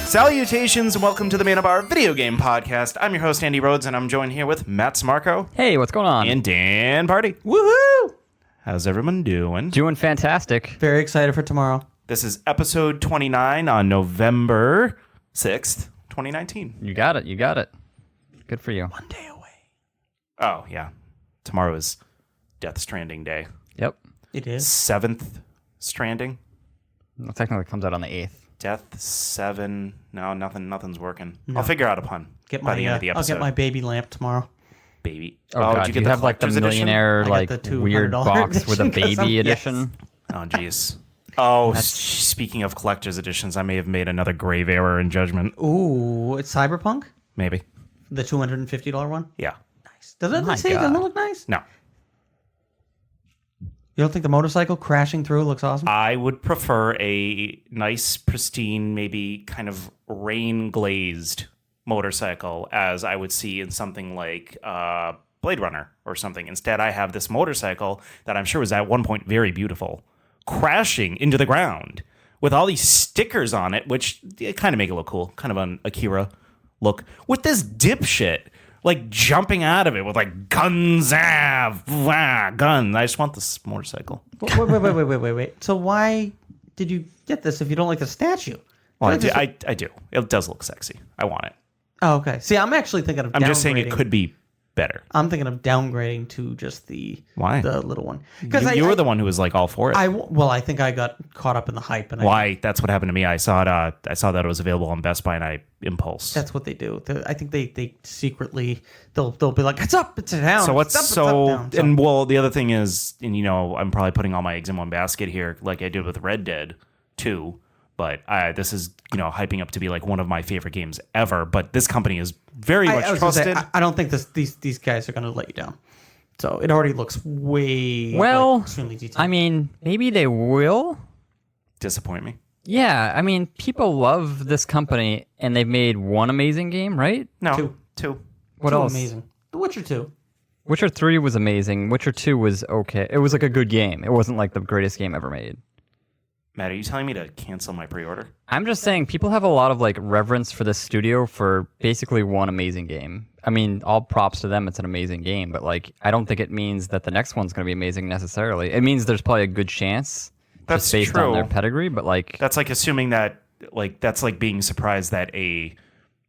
Salutations and welcome to the Manabar Video Game Podcast. I'm your host, Andy Rhodes, and I'm joined here with Matt Smarco. Hey, what's going on? And Dan Party. Woohoo! How's everyone doing? Doing fantastic. Very excited for tomorrow. This is episode 29 on November 6th, 2019. You got it. Good for you. One day away. Oh, yeah. Tomorrow is Death Stranding Day. Yep. It is. 7th Stranding. Well, technically it comes out on the 8th. Death 7. No, nothing's working. No. I'll figure out a pun by the end of the episode. I'll get my baby lamp tomorrow. Baby. Oh, God. did You have like the millionaire I got the $200 weird box with a edition 'cause baby yes. edition. Oh, jeez. Oh, speaking of collector's editions, I may have made another grave error in judgment. Ooh, it's Cyberpunk? Maybe. The $250 one? Yeah. Nice. Doesn't My it say it God. doesn't look nice? No. You don't think the motorcycle crashing through looks awesome? I would prefer a nice, pristine, maybe kind of rain-glazed motorcycle as I would see in something like Blade Runner or something. Instead, I have this motorcycle that I'm sure was at one point very beautiful, crashing into the ground with all these stickers on it, which kind of make it look cool, kind of an Akira look, with this dipshit like jumping out of it with like guns, guns. I just want this motorcycle. Wait. So why did you get this if you don't like the statue? Well, I do. It does look sexy. I want it. Oh, okay. See, I'm actually thinking of I'm just saying it downgrading. could be better. I'm thinking of downgrading to just the little one. Because You were the one who was like all for it. I think I got caught up in the hype. And Why? That's what happened to me. I saw it. I saw that it was available on Best Buy, and I impulsed. That's what they do. I think they secretly they'll be like, it's up, it's down. So what's it's up, it's up, down. and well, the other thing is, and I'm probably putting all my eggs in one basket here, like I did with Red Dead 2. But this is hyping up to be like one of my favorite games ever. But this company is very much trusted. I don't think these guys are going to let you down. So it already looks way extremely detailed. I mean, maybe they will. Disappoint me. Yeah, I mean, people love this company, and they've made one amazing game, right? No, two. What else? Amazing. The Witcher 2. Witcher 3 was amazing. Witcher 2 was okay. It was like a good game. It wasn't like the greatest game ever made. Matt, are you telling me to cancel my pre-order? I'm just saying people have a lot of like reverence for this studio for basically one amazing game. I mean, all props to them. It's an amazing game, but like, I don't think it means that the next one's going to be amazing necessarily. It means there's probably a good chance That's just based true. on their pedigree, but like, That's like assuming that, like, that's like being surprised that a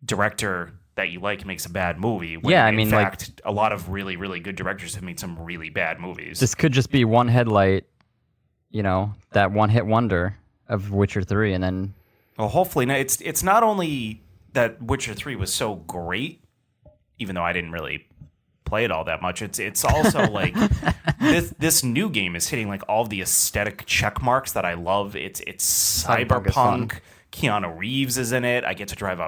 director that you like makes a bad movie. When Yeah, I mean, in fact, a lot of really, really good directors have made some really bad movies. this could just be one headlight, that one hit wonder of Witcher 3, and then Well, hopefully not. It's not only that Witcher 3 was so great, even though I didn't really play it all that much. It's also like this new game is hitting like all the aesthetic check marks that I love. It's Cyberpunk is fun. cyberpunk. Keanu Reeves is in it. I get to drive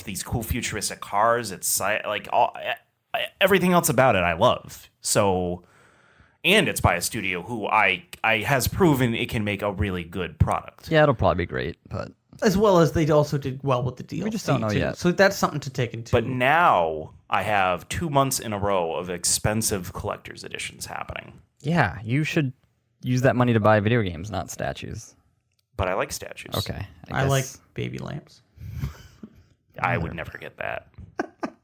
these cool futuristic cars. It's like everything else about it I love. So, and it's by a studio who I has proven it can make a really good product. yeah, it'll probably be great, but As well as they also did well with the DLC. We just don't know too. yet. So that's something to take into. But now I have 2 months in a row of expensive collector's editions happening. yeah, you should use that money to buy video games, not statues. But I like statues. Okay. I guess. like baby lamps. I would never get that.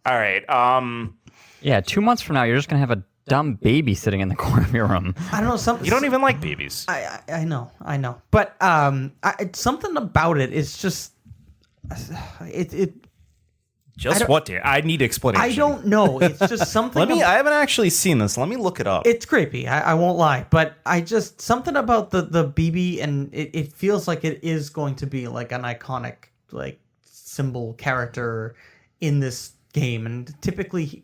All right. Yeah, 2 months from now, you're just going to have a dumb baby sitting in the corner of your room. I don't know. Something. You don't even like babies. I know. But it's something about it. It's just it. Just what, dear? I need explanation. I don't know. It's just something. I haven't actually seen this. Let me look it up. It's creepy. I won't lie, but something about the BB, and it feels like it is going to be like an iconic like symbol character in this game, and typically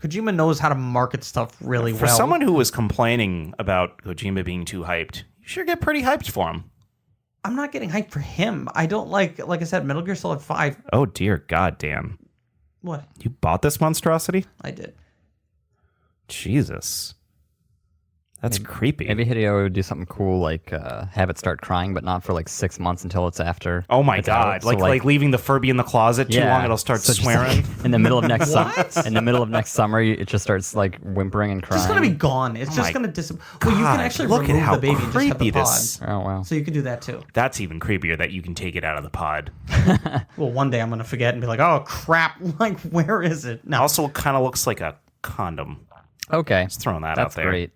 Kojima knows how to market stuff really well. For someone who was complaining about Kojima being too hyped, you sure get pretty hyped for him. I'm not getting hyped for him. I don't like I said, Metal Gear Solid 5. Oh, dear God, Dan. What? You bought this monstrosity? I did. Jesus. That's creepy. Maybe Hideo would do something cool, like have it start crying, but not for like 6 months until it's after. Oh my it's god! out. So, Like leaving the Furby in the closet too long, it'll start so just, swearing. like, in the middle of next summer. In the middle of next summer, it just starts like whimpering and crying. It's just gonna be gone. It's just gonna disappear. Well, you can actually look at remove how the baby and just have the creepy pod. this- Oh wow! So you can do that too. That's even creepier that you can take it out of the pod. Well, one day I'm gonna forget and be like, oh crap! Like, where is it? No. Also, it kind of looks like a condom. Okay, Just throwing that that's out there. great.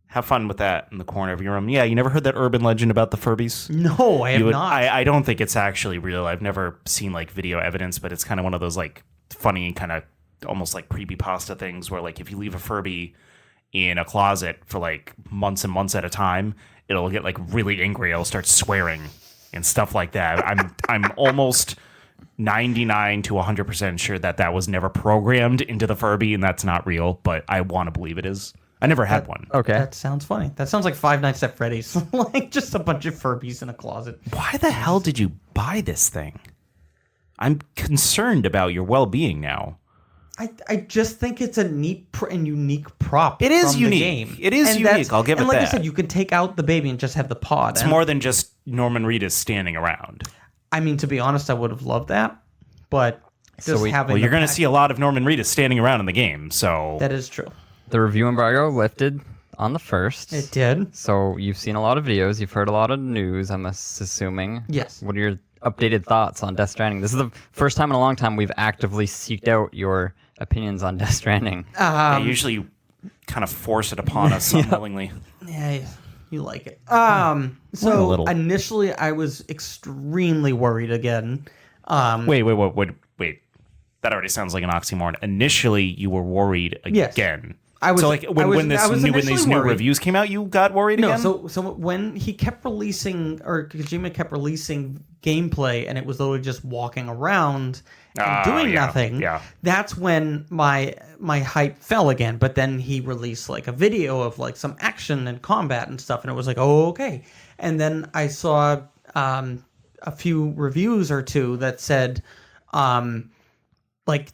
Have fun with that in the corner of your room. Yeah, you never heard that urban legend about the Furbies? No, I have not. I don't think it's actually real. I've never seen like video evidence, but it's kind of one of those like funny kind of almost like creepypasta things where like if you leave a Furby in a closet for like months and months at a time, it'll get like really angry. It'll start swearing and stuff like that. I'm almost 99 to 100% sure that was never programmed into the Furby and that's not real, but I want to believe it is. I never had one. Okay, That sounds funny. That sounds like Five Nights at Freddy's. Like just a bunch of Furbies in a closet. Why the hell did you buy this thing? I'm concerned about your well-being now. I just think it's a neat and unique prop. It is from unique. The game. It is And unique. that's- I'll give it and like that. I said, you could take out the baby and just have the pod. It's And more than just Norman Reedus standing around. I mean, to be honest, I would have loved that, but just having. Well, you're the going to see a lot of Norman Reedus standing around in the game, so... That is true. the review embargo lifted on the 1st. It did. So you've seen a lot of videos, you've heard a lot of news, I'm assuming. Yes. What are your updated thoughts on Death Stranding? This is the first time in a long time we've actively seeked out your opinions on Death Stranding. Yeah, usually you kind of force it upon us unwillingly. Yeah, you like it. A So little. initially, I was extremely worried again. Wait. That already sounds like an oxymoron. Initially, you were worried Yes. again. I was- so like I was when these initially new worried. reviews came out, you got worried No, again? so when he kept releasing, or Kojima kept releasing gameplay, and it was literally just walking around and doing yeah, nothing. yeah. That's when my hype fell again. But then he released like a video of like some action and combat and stuff, and it was like, oh, okay. And then I saw a few reviews or two that said, like,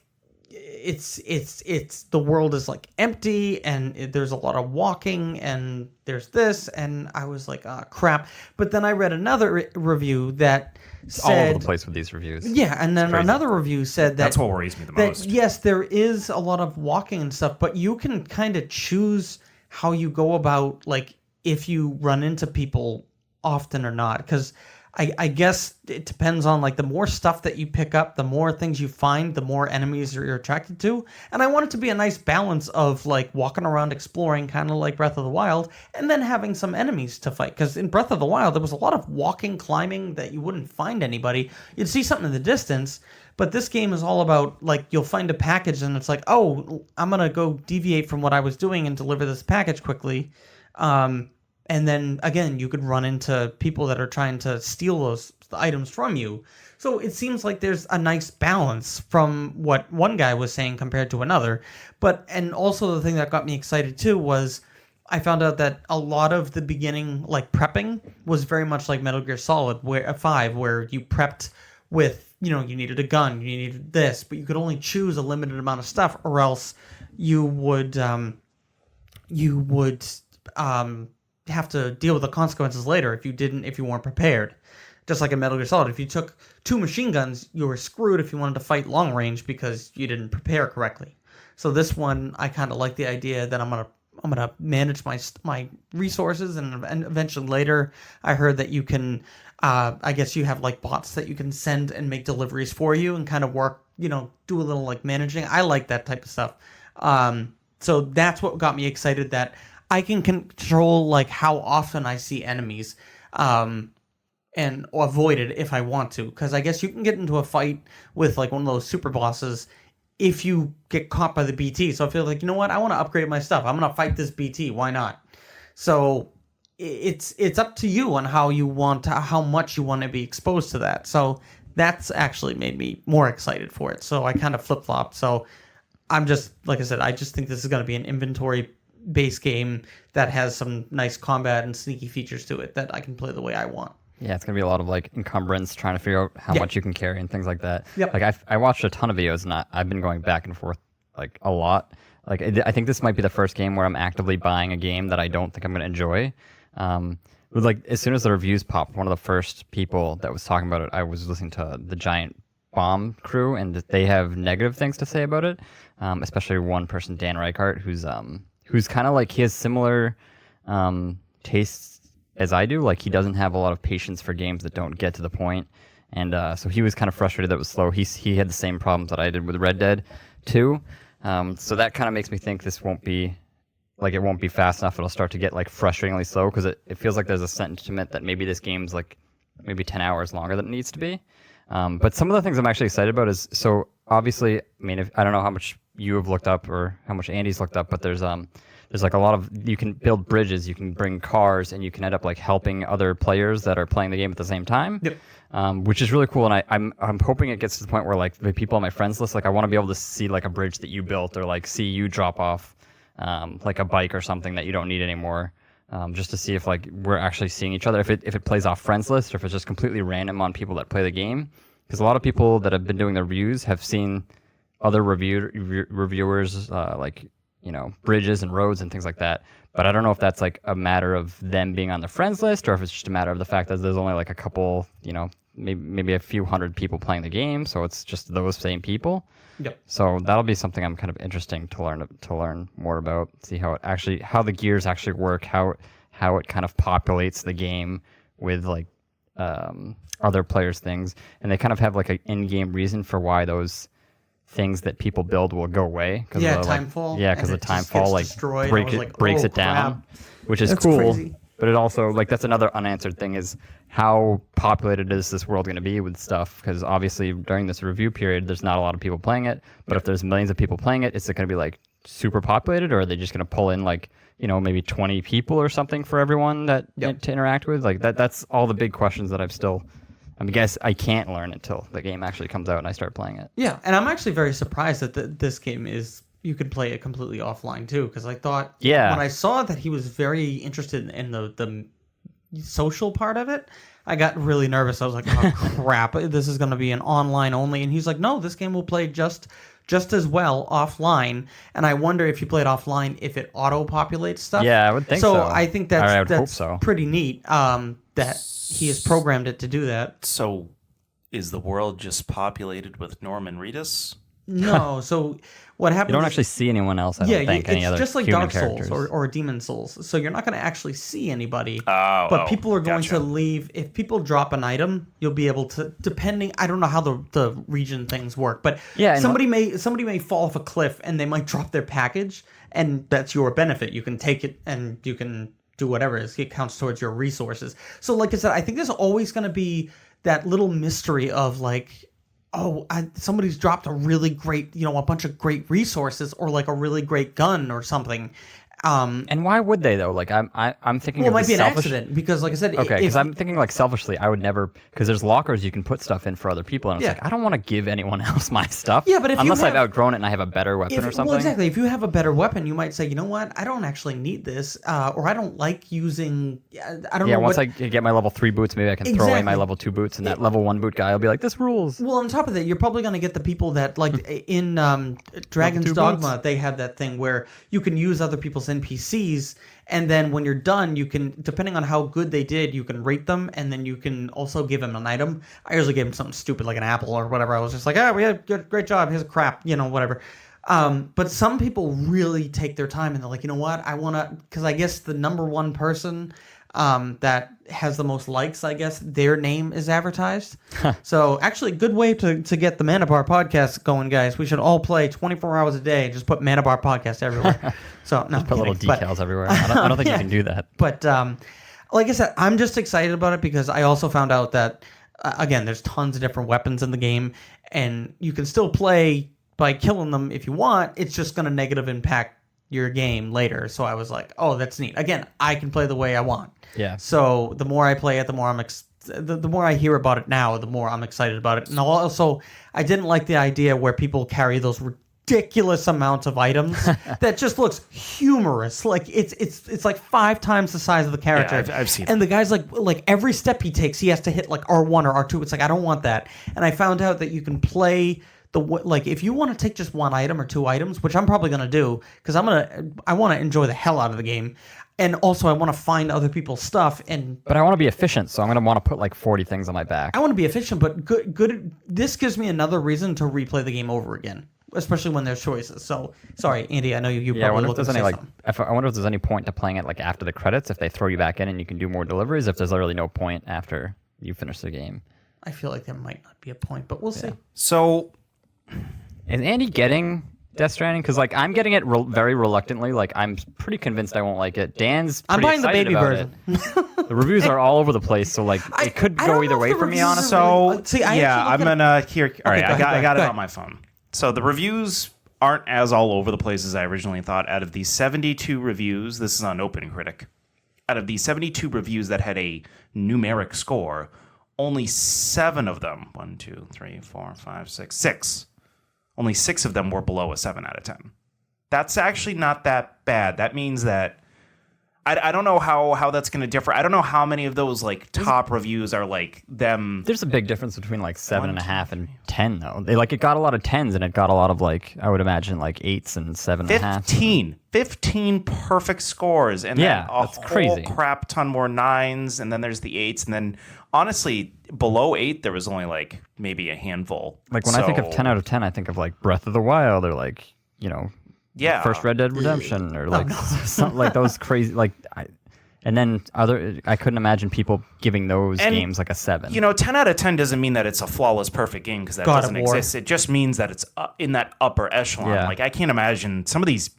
it's the world is like empty and there's a lot of walking and there's this, and I was like, oh crap. But then I read another review that All over said, the place with these reviews. yeah, and then crazy. another review said that That's what worries me the that most. yes, there is a lot of walking and stuff, but you can kind of choose how you go about, like, if you run into people often or not, because I guess it depends on, like, the more stuff that you pick up, the more things you find, the more enemies you're attracted to. And I want it to be a nice balance of, like, walking around exploring, kind of like Breath of the Wild, and then having some enemies to fight. Because in Breath of the Wild, there was a lot of walking, climbing that you wouldn't find anybody. You'd see something in the distance, but this game is all about, like, you'll find a package and it's like, oh, I'm going to go deviate from what I was doing and deliver this package quickly. And then, again, you could run into people that are trying to steal those items from you. So it seems like there's a nice balance from what one guy was saying compared to another. And also the thing that got me excited too was I found out that a lot of the beginning, like, prepping was very much like Metal Gear Solid 5, where you prepped with, you needed a gun, you needed this, but you could only choose a limited amount of stuff, or else you would have to deal with the consequences later if you weren't prepared. Just like in Metal Gear Solid, if you took 2 machine guns, you were screwed if you wanted to fight long range because you didn't prepare correctly. So this one, I kind of like the idea that I'm gonna manage my resources, and eventually later, I heard that you can, I guess you have like bots that you can send and make deliveries for you and kind of work, do a little like managing. I like that type of stuff. So that's what got me excited, that I can control like how often I see enemies, and avoid it if I want to. Because I guess you can get into a fight with like one of those super bosses if you get caught by the BT. So I feel like, you know what? I want to upgrade my stuff. I'm gonna fight this BT. Why not? So it's up to you on how much you want to be exposed to that. So that's actually made me more excited for it. So I kind of flip flopped. So I'm just, like I said, I just think this is going to be an inventory based game that has some nice combat and sneaky features to it that I can play the way I want. Yeah, it's going to be a lot of like encumbrance, trying to figure out how much you can carry and things like that. Yep. Like I watched a ton of videos, and I've been going back and forth like a lot. Like I think this might be the first game where I'm actively buying a game that I don't think I'm going to enjoy. But like as soon as the reviews popped, one of the first people that was talking about it, I was listening to the Giant Bomb crew, and they have negative things to say about it. Especially one person, Dan Reichart, who's kind of like he has similar tastes as I do. Like he doesn't have a lot of patience for games that don't get to the point, and so he was kind of frustrated that it was slow. He had the same problems that I did with Red Dead 2. So that kind of makes me think this won't be fast enough. It'll start to get like frustratingly slow because it feels like there's a sentiment that maybe this game's like maybe 10 hours longer than it needs to be. But some of the things I'm actually excited about is, so obviously, I mean, I don't know how much you have looked up or how much Andy's looked up, but there's like a lot of, you can build bridges, you can bring cars, and you can end up like helping other players that are playing the game at the same time. Yep. Which is really cool, and I'm hoping it gets to the point where like the people on my friends list, like I want to be able to see like a bridge that you built, or like see you drop off like a bike or something that you don't need anymore, just to see if like we're actually seeing each other, if it plays off friends list, or if it's just completely random on people that play the game. Because a lot of people that have been doing the reviews have seen other reviewers like, you know, bridges and roads and things like that. But I don't know if that's like a matter of them being on the friends list, or if it's just a matter of the fact that there's only like a couple, you know, maybe a few hundred people playing the game, so it's just those same people. Yep. So that'll be something I'm kind of interesting to learn more about, see how the gears actually work, how it kind of populates the game with like other players' things, and they kind of have like an in-game reason for why those things that people build will go away. Yeah, timefall. Yeah, because the timefall like breaks it down, which is That's cool. crazy. But it also, like, that's another unanswered thing, is how populated is this world going to be with stuff? Because obviously during this review period, there's not a lot of people playing it. But if there's millions of people playing it, is it going to be like super populated, or are they just going to pull in like, you know, maybe 20 people or something for everyone that to interact with? Like that's all the big questions that I guess I can't learn until the game actually comes out and I start playing it. Yeah, and I'm actually very surprised that this game is, you could play it completely offline too, because I thought when I saw that he was very interested in the social part of it, I got really nervous. I was like, oh crap, this is going to be an online only. And he's like, no, this game will play just as well offline. And I wonder if you play it offline, if it auto-populates stuff. Yeah, I would think so. So I think that's hope so. Pretty neat that he has programmed it to do that. So is the world just populated with Norman Reedus? No, so what happens? You don't actually see anyone else. I don't think any other it's just like human Dark characters. Souls or Demon Souls. So you're not going to actually see anybody. But People are going to leave. If people drop an item, you'll be able to. Depending, I don't know how the region things work, but somebody may fall off a cliff and they might drop their package, and that's your benefit. You can take it and you can do whatever it is. It counts towards your resources. So, like I said, I think there's always going to be that little mystery of like, somebody's dropped a really great, a bunch of great resources, or like a really great gun or something. And why would they though? Like I'm thinking. Well, it might be an selfish accident because, like I said, okay. Because I'm thinking like selfishly, I would never, because there's lockers you can put stuff in for other people, and it's like I don't want to give anyone else my stuff. Yeah, but unless I've outgrown it and I have a better weapon or something. Well, exactly. If you have a better weapon, you might say, you know what, I don't actually need this, or I don't like using. I don't know. Yeah, once I get my level 3 boots, maybe I can throw away my level 2 boots, and that level 1 boot guy will be like, this rules. Well, on top of that, you're probably going to get the people that, like in Dragon's Dogma, they have that thing where you can use other people's NPCs. And then when you're done, you can, depending on how good they did, you can rate them, and then you can also give them an item. I usually gave them something stupid like an apple or whatever. I was just like, we had great job. Here's a crap, whatever. But some people really take their time, and they're like, you know what? I want to, because I guess the number one person that has the most likes, I guess, their name is advertised. So actually, good way to get the Manabar podcast going, guys. We should all play 24 hours a day. Just put Manabar podcast everywhere. So no, put little decals everywhere. I don't think you can do that. But like I said, I'm just excited about it because I also found out that again, there's tons of different weapons in the game, and you can still play by killing them if you want. It's just going to negative impact your game later. So I was like, oh, that's neat. Again, I can play the way I want. Yeah. So the more I play it, the more the more I hear about it now, the more I'm excited about it. And also, I didn't like the idea where people carry those ridiculous amounts of items that just looks humorous. Like it's like 5 times the size of the character. Yeah, I've seen it. And the guy's like every step he takes, he has to hit like R1 or R2. It's like, I don't want that. And I found out that you can play like if you want to take just one item or two items, which I'm probably gonna do because I want to enjoy the hell out of the game, and also I want to find other people's stuff. But I want to be efficient, so I'm gonna want to put like 40 things on my back. I want to be efficient, but good. This gives me another reason to replay the game over again, especially when there's choices. So sorry, Andy, I know you. Yeah, I probably wonder if there's any I wonder if there's any point to playing it like after the credits, if they throw you back in and you can do more deliveries. If there's really no point after you finish the game. I feel like there might not be a point, but we'll see. So, is Andy getting Death Stranding? Because like I'm getting it very reluctantly. Like I'm pretty convinced I won't like it. Dan's I'm buying the baby version. The reviews are all over the place, so like it could go either way for me, honestly. So See, I'm gonna here. All right, I got it ahead. on my phone. So the reviews aren't as all over the place as I originally thought. Out of the 72 reviews, this is on OpenCritic. Out of the 72 reviews that had a numeric score, only 7 of them, 1, 2, 3, 4, 5, 6, 6. Only 6 of them were below a 7 out of 10. That's actually not that bad. That means that I don't know how that's going to differ. I don't know how many of those like top reviews are like them. There's a big difference between like 7.5 and 10 though. It got a lot of 10s and it got a lot of like I would imagine like 8s and 7.5. 15 perfect scores, and yeah, then a that's whole crazy. Crap ton more 9s, and then there's the 8s, and then honestly below 8 there was only like maybe a handful. Like when I think of 10 out of 10, I think of like Breath of the Wild or like yeah, first Red Dead Redemption or like something like those crazy like. And then I couldn't imagine people giving those games like a 7. 10 out of 10 doesn't mean that it's a flawless perfect game because that doesn't exist. It just means that it's in that upper echelon. Yeah. Like I can't imagine some of these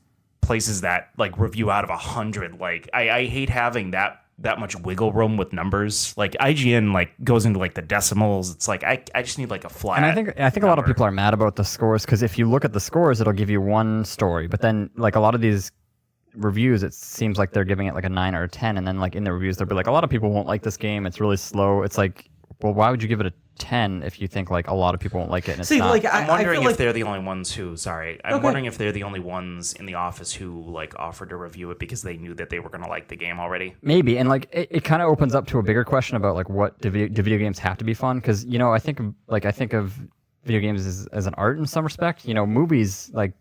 places that like review out of 100. Like I hate having that much wiggle room with numbers. Like IGN like goes into like the decimals. It's like I just need like a flat. And I think a lot of people are mad about the scores because if you look at the scores, it'll give you one story, but then like a lot of these reviews, it seems like they're giving it like a 9 or a 10, and then like in the reviews they'll be like a lot of people won't like this game. It's really slow. It's like, well, why would you give it a 10 if you think like a lot of people won't like it? And it's not. Like I'm wondering if like they're the only ones who. Sorry, I'm wondering if they're the only ones in the office who like offered to review it because they knew that they were going to like the game already. Maybe, and like it kind of opens up to a bigger question about like what do video games have to be fun? Because I think of video games as an art in some respect. Movies like.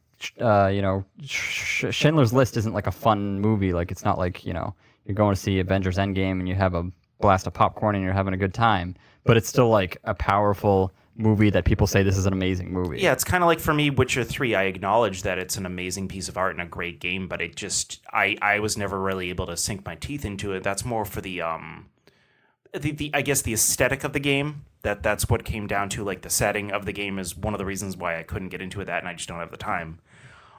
Schindler's List isn't like a fun movie. Like it's not like you're going to see Avengers Endgame and you have a blast of popcorn and you're having a good time, but it's still like a powerful movie that people say this is an amazing movie. Yeah, it's kind of like for me Witcher 3. I acknowledge that it's an amazing piece of art and a great game, but it just I was never really able to sink my teeth into it. That's more for the I guess the aesthetic of the game. That's what came down to. Like the setting of the game is one of the reasons why I couldn't get into that, and I just don't have the time.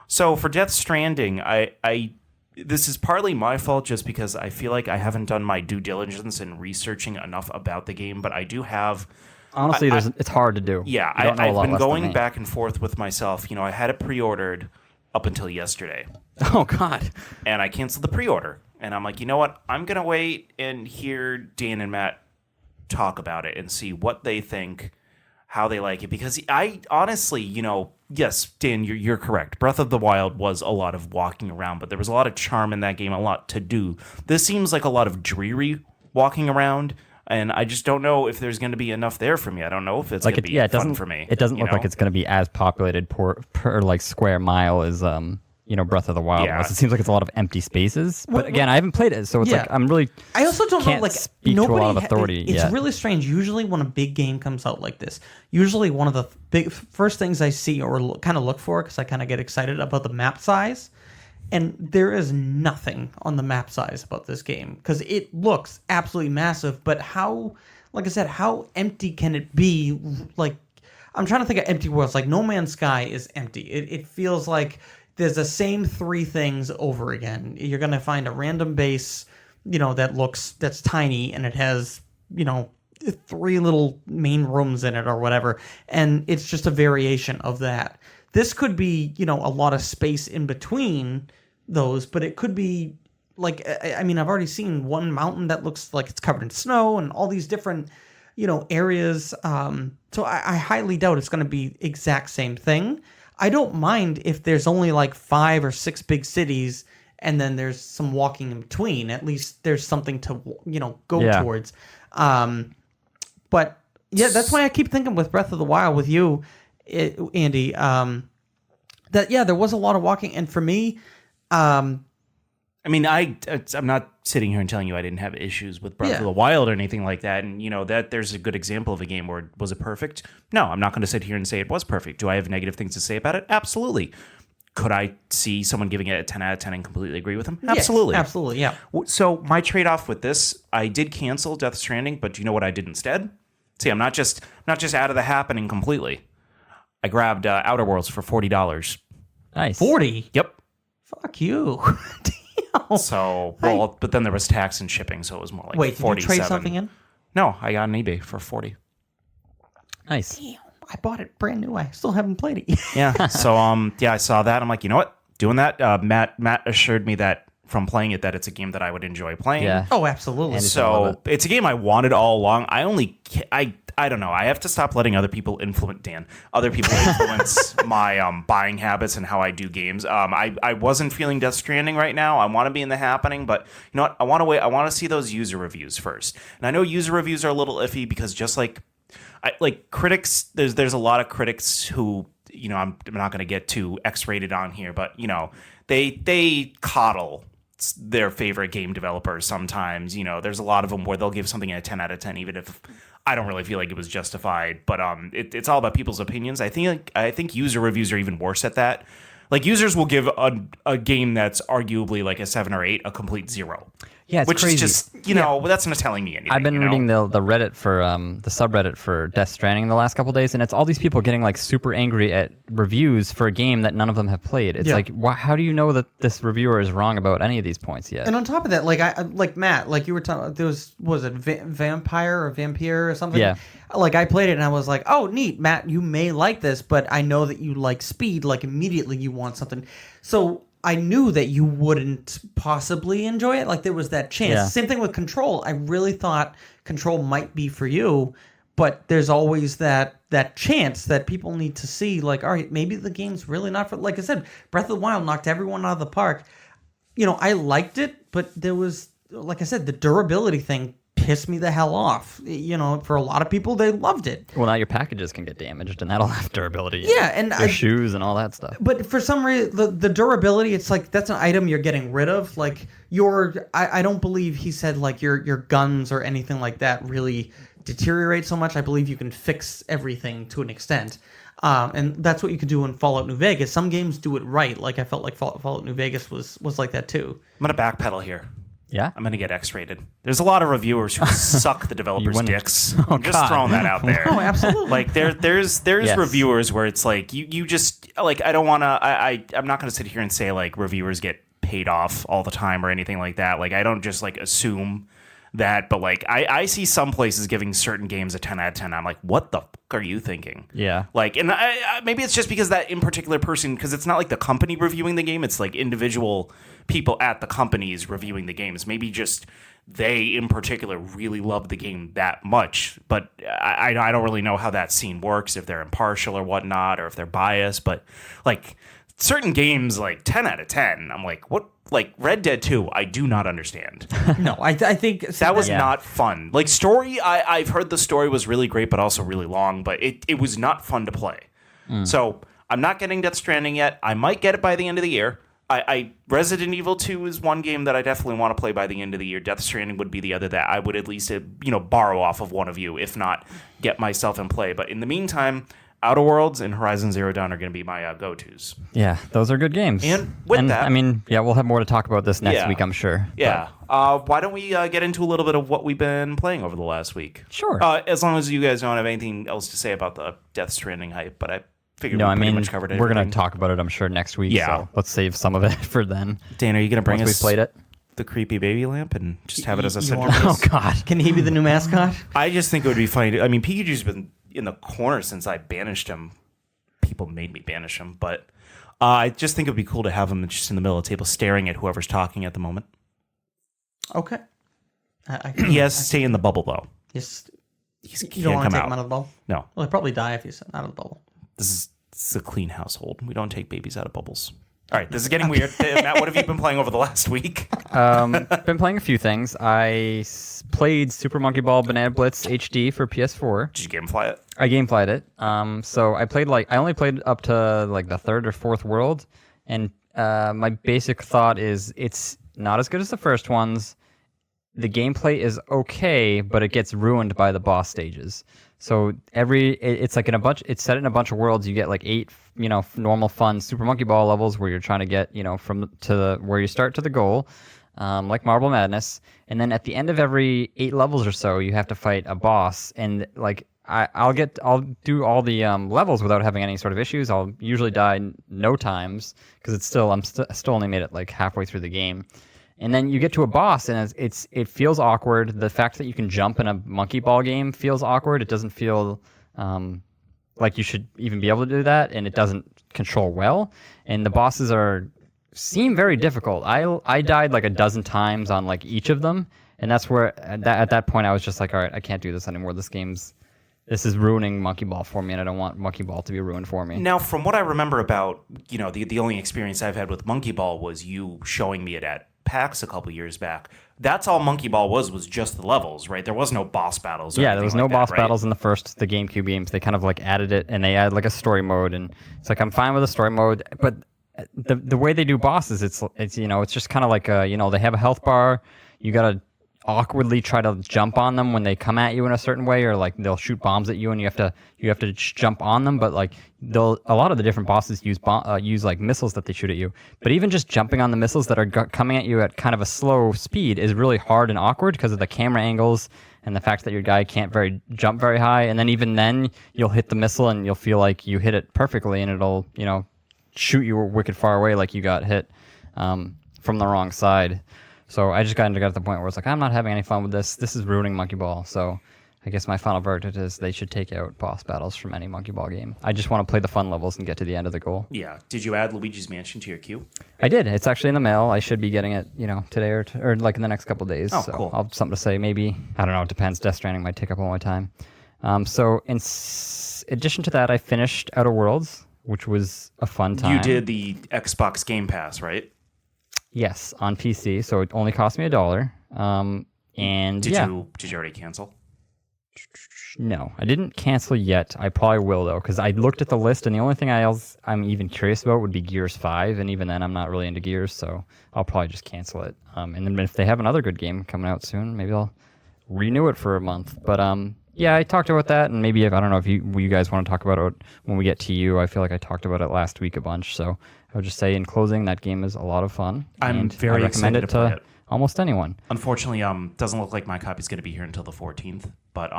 So for Death Stranding, this is partly my fault just because I feel like I haven't done my due diligence in researching enough about the game, but I do have. Honestly, it's hard to do. Yeah, I've been going back and forth with myself. I had it pre-ordered up until yesterday. Oh, God. And I canceled the pre-order. And I'm like, you know what? I'm going to wait and hear Dan and Matt talk about it and see what they think, how they like it. Because I honestly, yes, Dan, you're correct. Breath of the Wild was a lot of walking around, but there was a lot of charm in that game, a lot to do. This seems like a lot of dreary walking around, and I just don't know if there's going to be enough there for me. I don't know if it's going to be fun for me. It doesn't look like it's going to be as populated per like square mile as Breath of the Wild was. It seems like it's a lot of empty spaces. But again, I haven't played it, so it's like I'm really. I also don't know. Like speak to a lot of authority. It's really strange. Usually, when a big game comes out like this, usually one of the big first things I see or kind of look for, because I kind of get excited about the map size, and there is nothing on the map size about this game because it looks absolutely massive. But how, like I said, how empty can it be? Like, I'm trying to think of empty worlds. Like No Man's Sky is empty. It feels like. There's the same 3 things over again. You're going to find a random base, that's tiny, and it has, 3 little main rooms in it or whatever. And it's just a variation of that. This could be, a lot of space in between those, but it could be like, I've already seen one mountain that looks like it's covered in snow and all these different, areas. So I highly doubt it's going to be exact same thing. I don't mind if there's only like 5 or 6 big cities and then there's some walking in between. At least there's something to, go towards. But yeah, that's why I keep thinking with Breath of the Wild with you, Andy, that there was a lot of walking, and for me, I mean, I'm not sitting here and telling you I didn't have issues with Breath of the Wild or anything like that. And, that there's a good example of a game where was it perfect? No, I'm not going to sit here and say it was perfect. Do I have negative things to say about it? Absolutely. Could I see someone giving it a 10 out of 10 and completely agree with them? Absolutely. Yes, absolutely, yeah. So my trade-off with this, I did cancel Death Stranding, but do you know what I did instead? See, I'm not just out of the happening completely. I grabbed Outer Worlds for $40. Nice. 40? Yep. Fuck you. So, but then there was tax and shipping, so it was more like Wait, did 47. you trade something in? No, I got on eBay for 40. Nice. Damn, I bought it brand new. I still haven't played it yet. Yeah. So, I saw that. I'm like, you know what? Doing that. Matt assured me that from playing it that it's a game that I would enjoy playing. Yeah. Oh, absolutely. So it's a game I wanted all along. I don't know. I have to stop letting other people influence my buying habits and how I do games. I wasn't feeling Death Stranding right now. I want to be in the happening, but you know what? I want to wait. I want to see those user reviews first. And I know user reviews are a little iffy because just like critics, there's a lot of critics who, I'm not going to get too X-rated on here, but they coddle their favorite game developers sometimes. There's a lot of them where they'll give something a 10 out of 10 even if I don't really feel like it was justified. But it's all about people's opinions. I think user reviews are even worse at that. Like, users will give a game that's arguably like a 7 or 8 a complete 0. Yeah, it's which crazy. is just, that's not telling me anything. I've been reading the Reddit for the subreddit for Death Stranding the last couple of days, and it's all these people getting like super angry at reviews for a game that none of them have played. It's like, how do you know that this reviewer is wrong about any of these points yet? And on top of that, like Matt, like you were talking, was it Vampire or Vampire or something? Yeah. Like I played it and I was like, oh, neat, Matt, you may like this, but I know that you like speed. Like immediately you want something. So I knew that you wouldn't possibly enjoy it. Like there was that chance. Yeah. Same thing with Control. I really thought Control might be for you, but there's always that chance that people need to see. Like, all right, maybe the game's really not for. Like I said, Breath of the Wild knocked everyone out of the park. I liked it, but there was, like I said, the durability thing pissed me the hell off. For a lot of people, they loved it. Well, now your packages can get damaged, and that'll have durability. Yeah, and your shoes and all that stuff. But for some reason, the durability, it's like that's an item you're getting rid of. Like I don't believe he said like your guns or anything like that really deteriorate so much. I believe you can fix everything to an extent. And that's what you could do in Fallout New Vegas. Some games do it right. Like I felt like Fallout New Vegas was like that too. I'm going to backpedal here. Yeah? I'm going to get X-rated. There's a lot of reviewers who suck the developers' dicks. I'm just throwing that out there. Oh, absolutely. Like there's Yes. reviewers where it's like you just like I don't want to I'm not going to sit here and say like reviewers get paid off all the time or anything like that. Like I don't just like assume that, but like I see some places giving certain games a 10 out of 10. I'm like, what the fuck are you thinking? Yeah. Like, and I maybe it's just because that in particular person, because it's not like the company reviewing the game, it's like individual people at the companies reviewing the games. Maybe just they in particular really love the game that much. But I don't really know how that scene works, if they're impartial or whatnot, or if they're biased. But like certain games, like 10 out of 10, I'm like, what? Like Red Dead 2, I do not understand. No, I think That was not fun. Like story, I've heard the story was really great, but also really long. But it was not fun to play. So I'm not getting Death Stranding yet. I might get it by the end of the year. Resident Evil 2 is one game that I definitely want to play by the end of the year. Death Stranding would be the other that I would at least borrow off of one of you, if not get myself in play. But in the meantime, Outer Worlds and Horizon Zero Dawn are going to be my go-tos. Yeah, those are good games. And with that, I mean, yeah, we'll have more to talk about this next Yeah. week, I'm sure. Yeah. Why don't we get into a little bit of what we've been playing over the last week? Sure. As long as you guys don't have anything else to say about the Death Stranding hype, but I figured No, we I pretty mean, much covered we're everything. going to talk about it, I'm sure, next week. Yeah. So let's save some of it for then. Dan, are you going to bring Once us we played it. the creepy baby lamp and just have it as a You centerpiece? want- Oh, God. Can he be the new mascot? I just think it would be funny. I mean, Pikachu's been in the corner since I banished him. People made me banish him, but I just think it would be cool to have him just in the middle of the table staring at whoever's talking at the moment. Okay. He has to stay in the bubble, though. Just, He you can't don't want come to take out. him out of the bubble? No, Well, he'll probably die if he's out of the bubble. this is a clean household. We don't take babies out of bubbles. All right, this is getting weird. Matt, what have you been playing over the last week? Been playing a few things. Played Super Monkey Ball Banana Blitz HD for PS4. Did you gamefly it? I gameflied it. So I only played up to like the third or fourth world, and my basic thought is it's not as good as the first ones. The gameplay is okay, but it gets ruined by the boss stages. So it's like it's set in a bunch of worlds. You get like 8, normal fun Super Monkey Ball levels where you're trying to get, where you start to the goal, like Marble Madness. And then at the end of every 8 levels or so, you have to fight a boss. And like I'll do all the levels without having any sort of issues. I'll usually die no times because I'm still only made it like halfway through the game. And then you get to a boss, and it feels awkward. The fact that you can jump in a monkey ball game feels awkward. It doesn't feel like you should even be able to do that, and it doesn't control well. And the bosses seem very difficult. I died like a dozen times on like each of them, and that's where at that point I was just like, all right, I can't do this anymore. This is ruining Monkey Ball for me, and I don't want Monkey Ball to be ruined for me. Now, from what I remember about, the only experience I've had with Monkey Ball was you showing me it at PAX a couple years back. That's all Monkey Ball was just the levels, right? There was no boss battles. Yeah, there was no boss battles in the GameCube games. They kind of like added it, and they added like a story mode, and it's like I'm fine with the story mode, but the way they do bosses, it's just kind of like they have a health bar. You gotta awkwardly try to jump on them when they come at you in a certain way, or like they'll shoot bombs at you and you have to jump on them. But like a lot of the different bosses use like missiles that they shoot at you. But even just jumping on the missiles that are coming at you at kind of a slow speed is really hard and awkward because of the camera angles and the fact that your guy can't jump very high. And then even then you'll hit the missile and you'll feel like you hit it perfectly and it'll shoot you wicked far away like you got hit from the wrong side. So I just got to the point where it's like, I'm not having any fun with this. This is ruining Monkey Ball. So I guess my final verdict is they should take out boss battles from any Monkey Ball game. I just want to play the fun levels and get to the end of the goal. Yeah. Did you add Luigi's Mansion to your queue? I did. It's actually in the mail. I should be getting it, today or like in the next couple of days. Oh, so cool. I'll have something to say. Maybe, I don't know. It depends. Death Stranding might take up all my time. So in addition to that, I finished Outer Worlds, which was a fun time. You did the Xbox Game Pass, right? Yes, on PC, so it only cost me $1. And did you already cancel? No, I didn't cancel yet. I probably will though, because I looked at the list, and the only thing I'm even curious about would be Gears 5, and even then, I'm not really into Gears, so I'll probably just cancel it. And then if they have another good game coming out soon, maybe I'll renew it for a month. But yeah, I talked about that, and maybe I don't know if you guys want to talk about it when we get to you. I feel like I talked about it last week a bunch, so I would just say in closing, that game is a lot of fun. I'm very recommend excited it to play it. Almost anyone. Unfortunately, doesn't look like my copy's going to be here until the 14th. But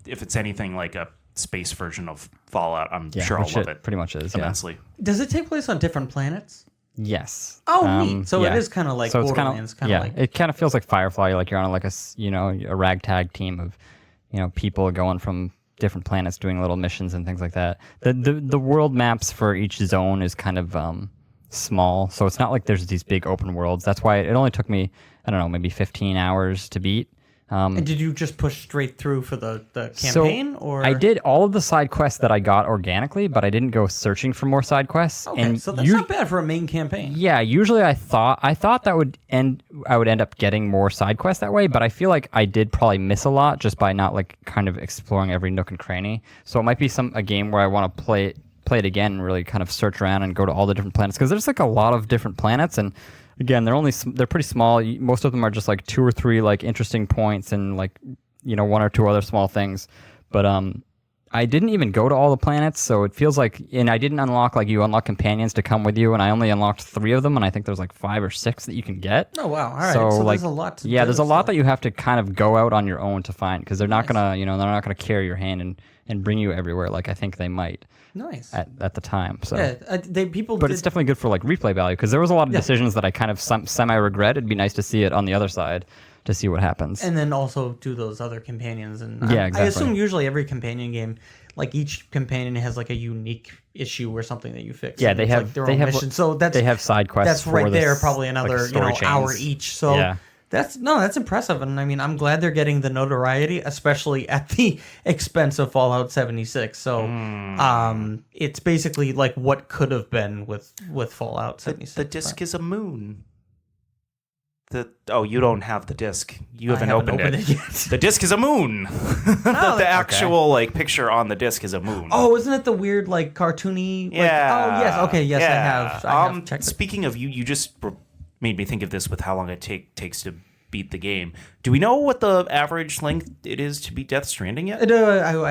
if it's anything like a space version of Fallout, I'm sure I'll love it. Pretty much is immensely. Does it take place on different planets? Yes. Oh, neat. So it is kind of like Borderlands. It kind of feels like Firefly, like you're on like a ragtag team of people going from different planets doing little missions and things like that. The world maps for each zone is kind of small, so it's not like there's these big open worlds. That's why it only took me, I don't know, maybe 15 hours to beat. And did you just push straight through for the campaign? Or I did all of the side quests that I got organically, but I didn't go searching for more side quests. Okay, so that's not bad for a main campaign. Yeah, usually I thought that I would end up getting more side quests that way, but I feel like I did probably miss a lot just by not like kind of exploring every nook and cranny. So it might be a game where I want to play it again and really kind of search around and go to all the different planets, because there's like a lot of different planets, and again, they're pretty small. Most of them are just like 2 or 3 like interesting points and like 1 or 2 other small things. But I didn't even go to all the planets, so it feels like, and I didn't unlock, like you unlock companions to come with you, and I only unlocked 3 of them, and I think there's like 5 or 6 that you can get. Oh wow! All right, so like, there's a lot. There's a lot that you have to kind of go out on your own to find, because they're not gonna carry your hand and bring you everywhere like I think they might. Nice. At the time, so yeah, it's definitely good for like replay value, because there was a lot of decisions that I kind of semi regret. It'd be nice to see it on the other side to see what happens, and then also do those other companions. And exactly. I assume usually every companion game, like each companion has like a unique issue or something that you fix. Yeah, they have their own mission. So they have side quests. That's right for there, this, probably another like, hour each. So That's impressive, and I mean, I'm glad they're getting the notoriety, especially at the expense of Fallout 76. So, it's basically like what could have been with Fallout 76. The disc is a moon. You don't have the disc. You haven't haven't opened it. yet. The disc is a moon. The actual like picture on the disc is a moon. Oh, isn't it the weird like cartoony? Like, Yeah. Oh yes. Okay. Yes, Yeah. I have checked it. Speaking of you just made me think of this with how long it takes to beat the game. Do we know what the average length it is to beat Death Stranding yet? I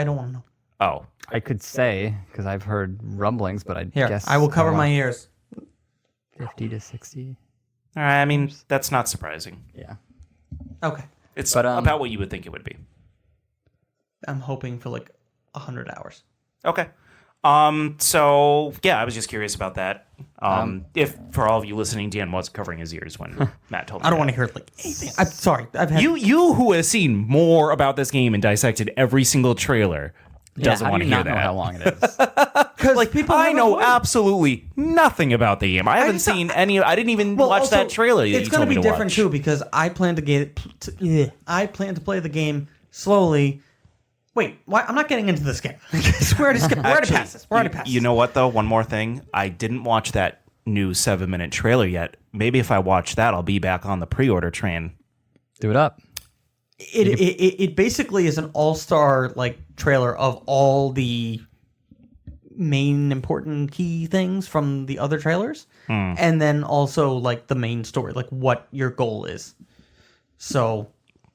don't want to know. Oh, I could say because I've heard rumblings, but I guess I will cover my ears. 50 to 60. all right. I mean, that's not surprising. Yeah. Okay. It's But, about what you would think it would be. I'm hoping for like 100 hours. Okay. So yeah, I was just curious about that. If for all of you listening, Dan was covering his ears when Matt told me. I don't want to hear like anything. I'm sorry. I've had You who has seen more about this game and dissected every single trailer doesn't how want do to you hear not know that. how long it is. because Like people I haven't know played. absolutely nothing about the game. I haven't just- seen any. I didn't even watch also, that trailer. That It's going to be different watch. too because I plan to I plan to play the game slowly. Wait, why? I'm not getting into this game. We're already past this. We're already past You this. know what though? One more thing. I didn't watch that new 7-minute trailer yet. Maybe if I watch that, I'll be back on the pre-order train. Do it up. It basically is an all-star like trailer of all the main important key things from the other trailers, and then also like the main story, like what your goal is. So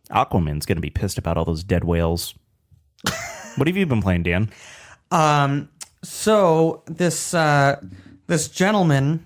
Aquaman's going to be pissed about all those dead whales. What have you been playing, Dan? So this gentleman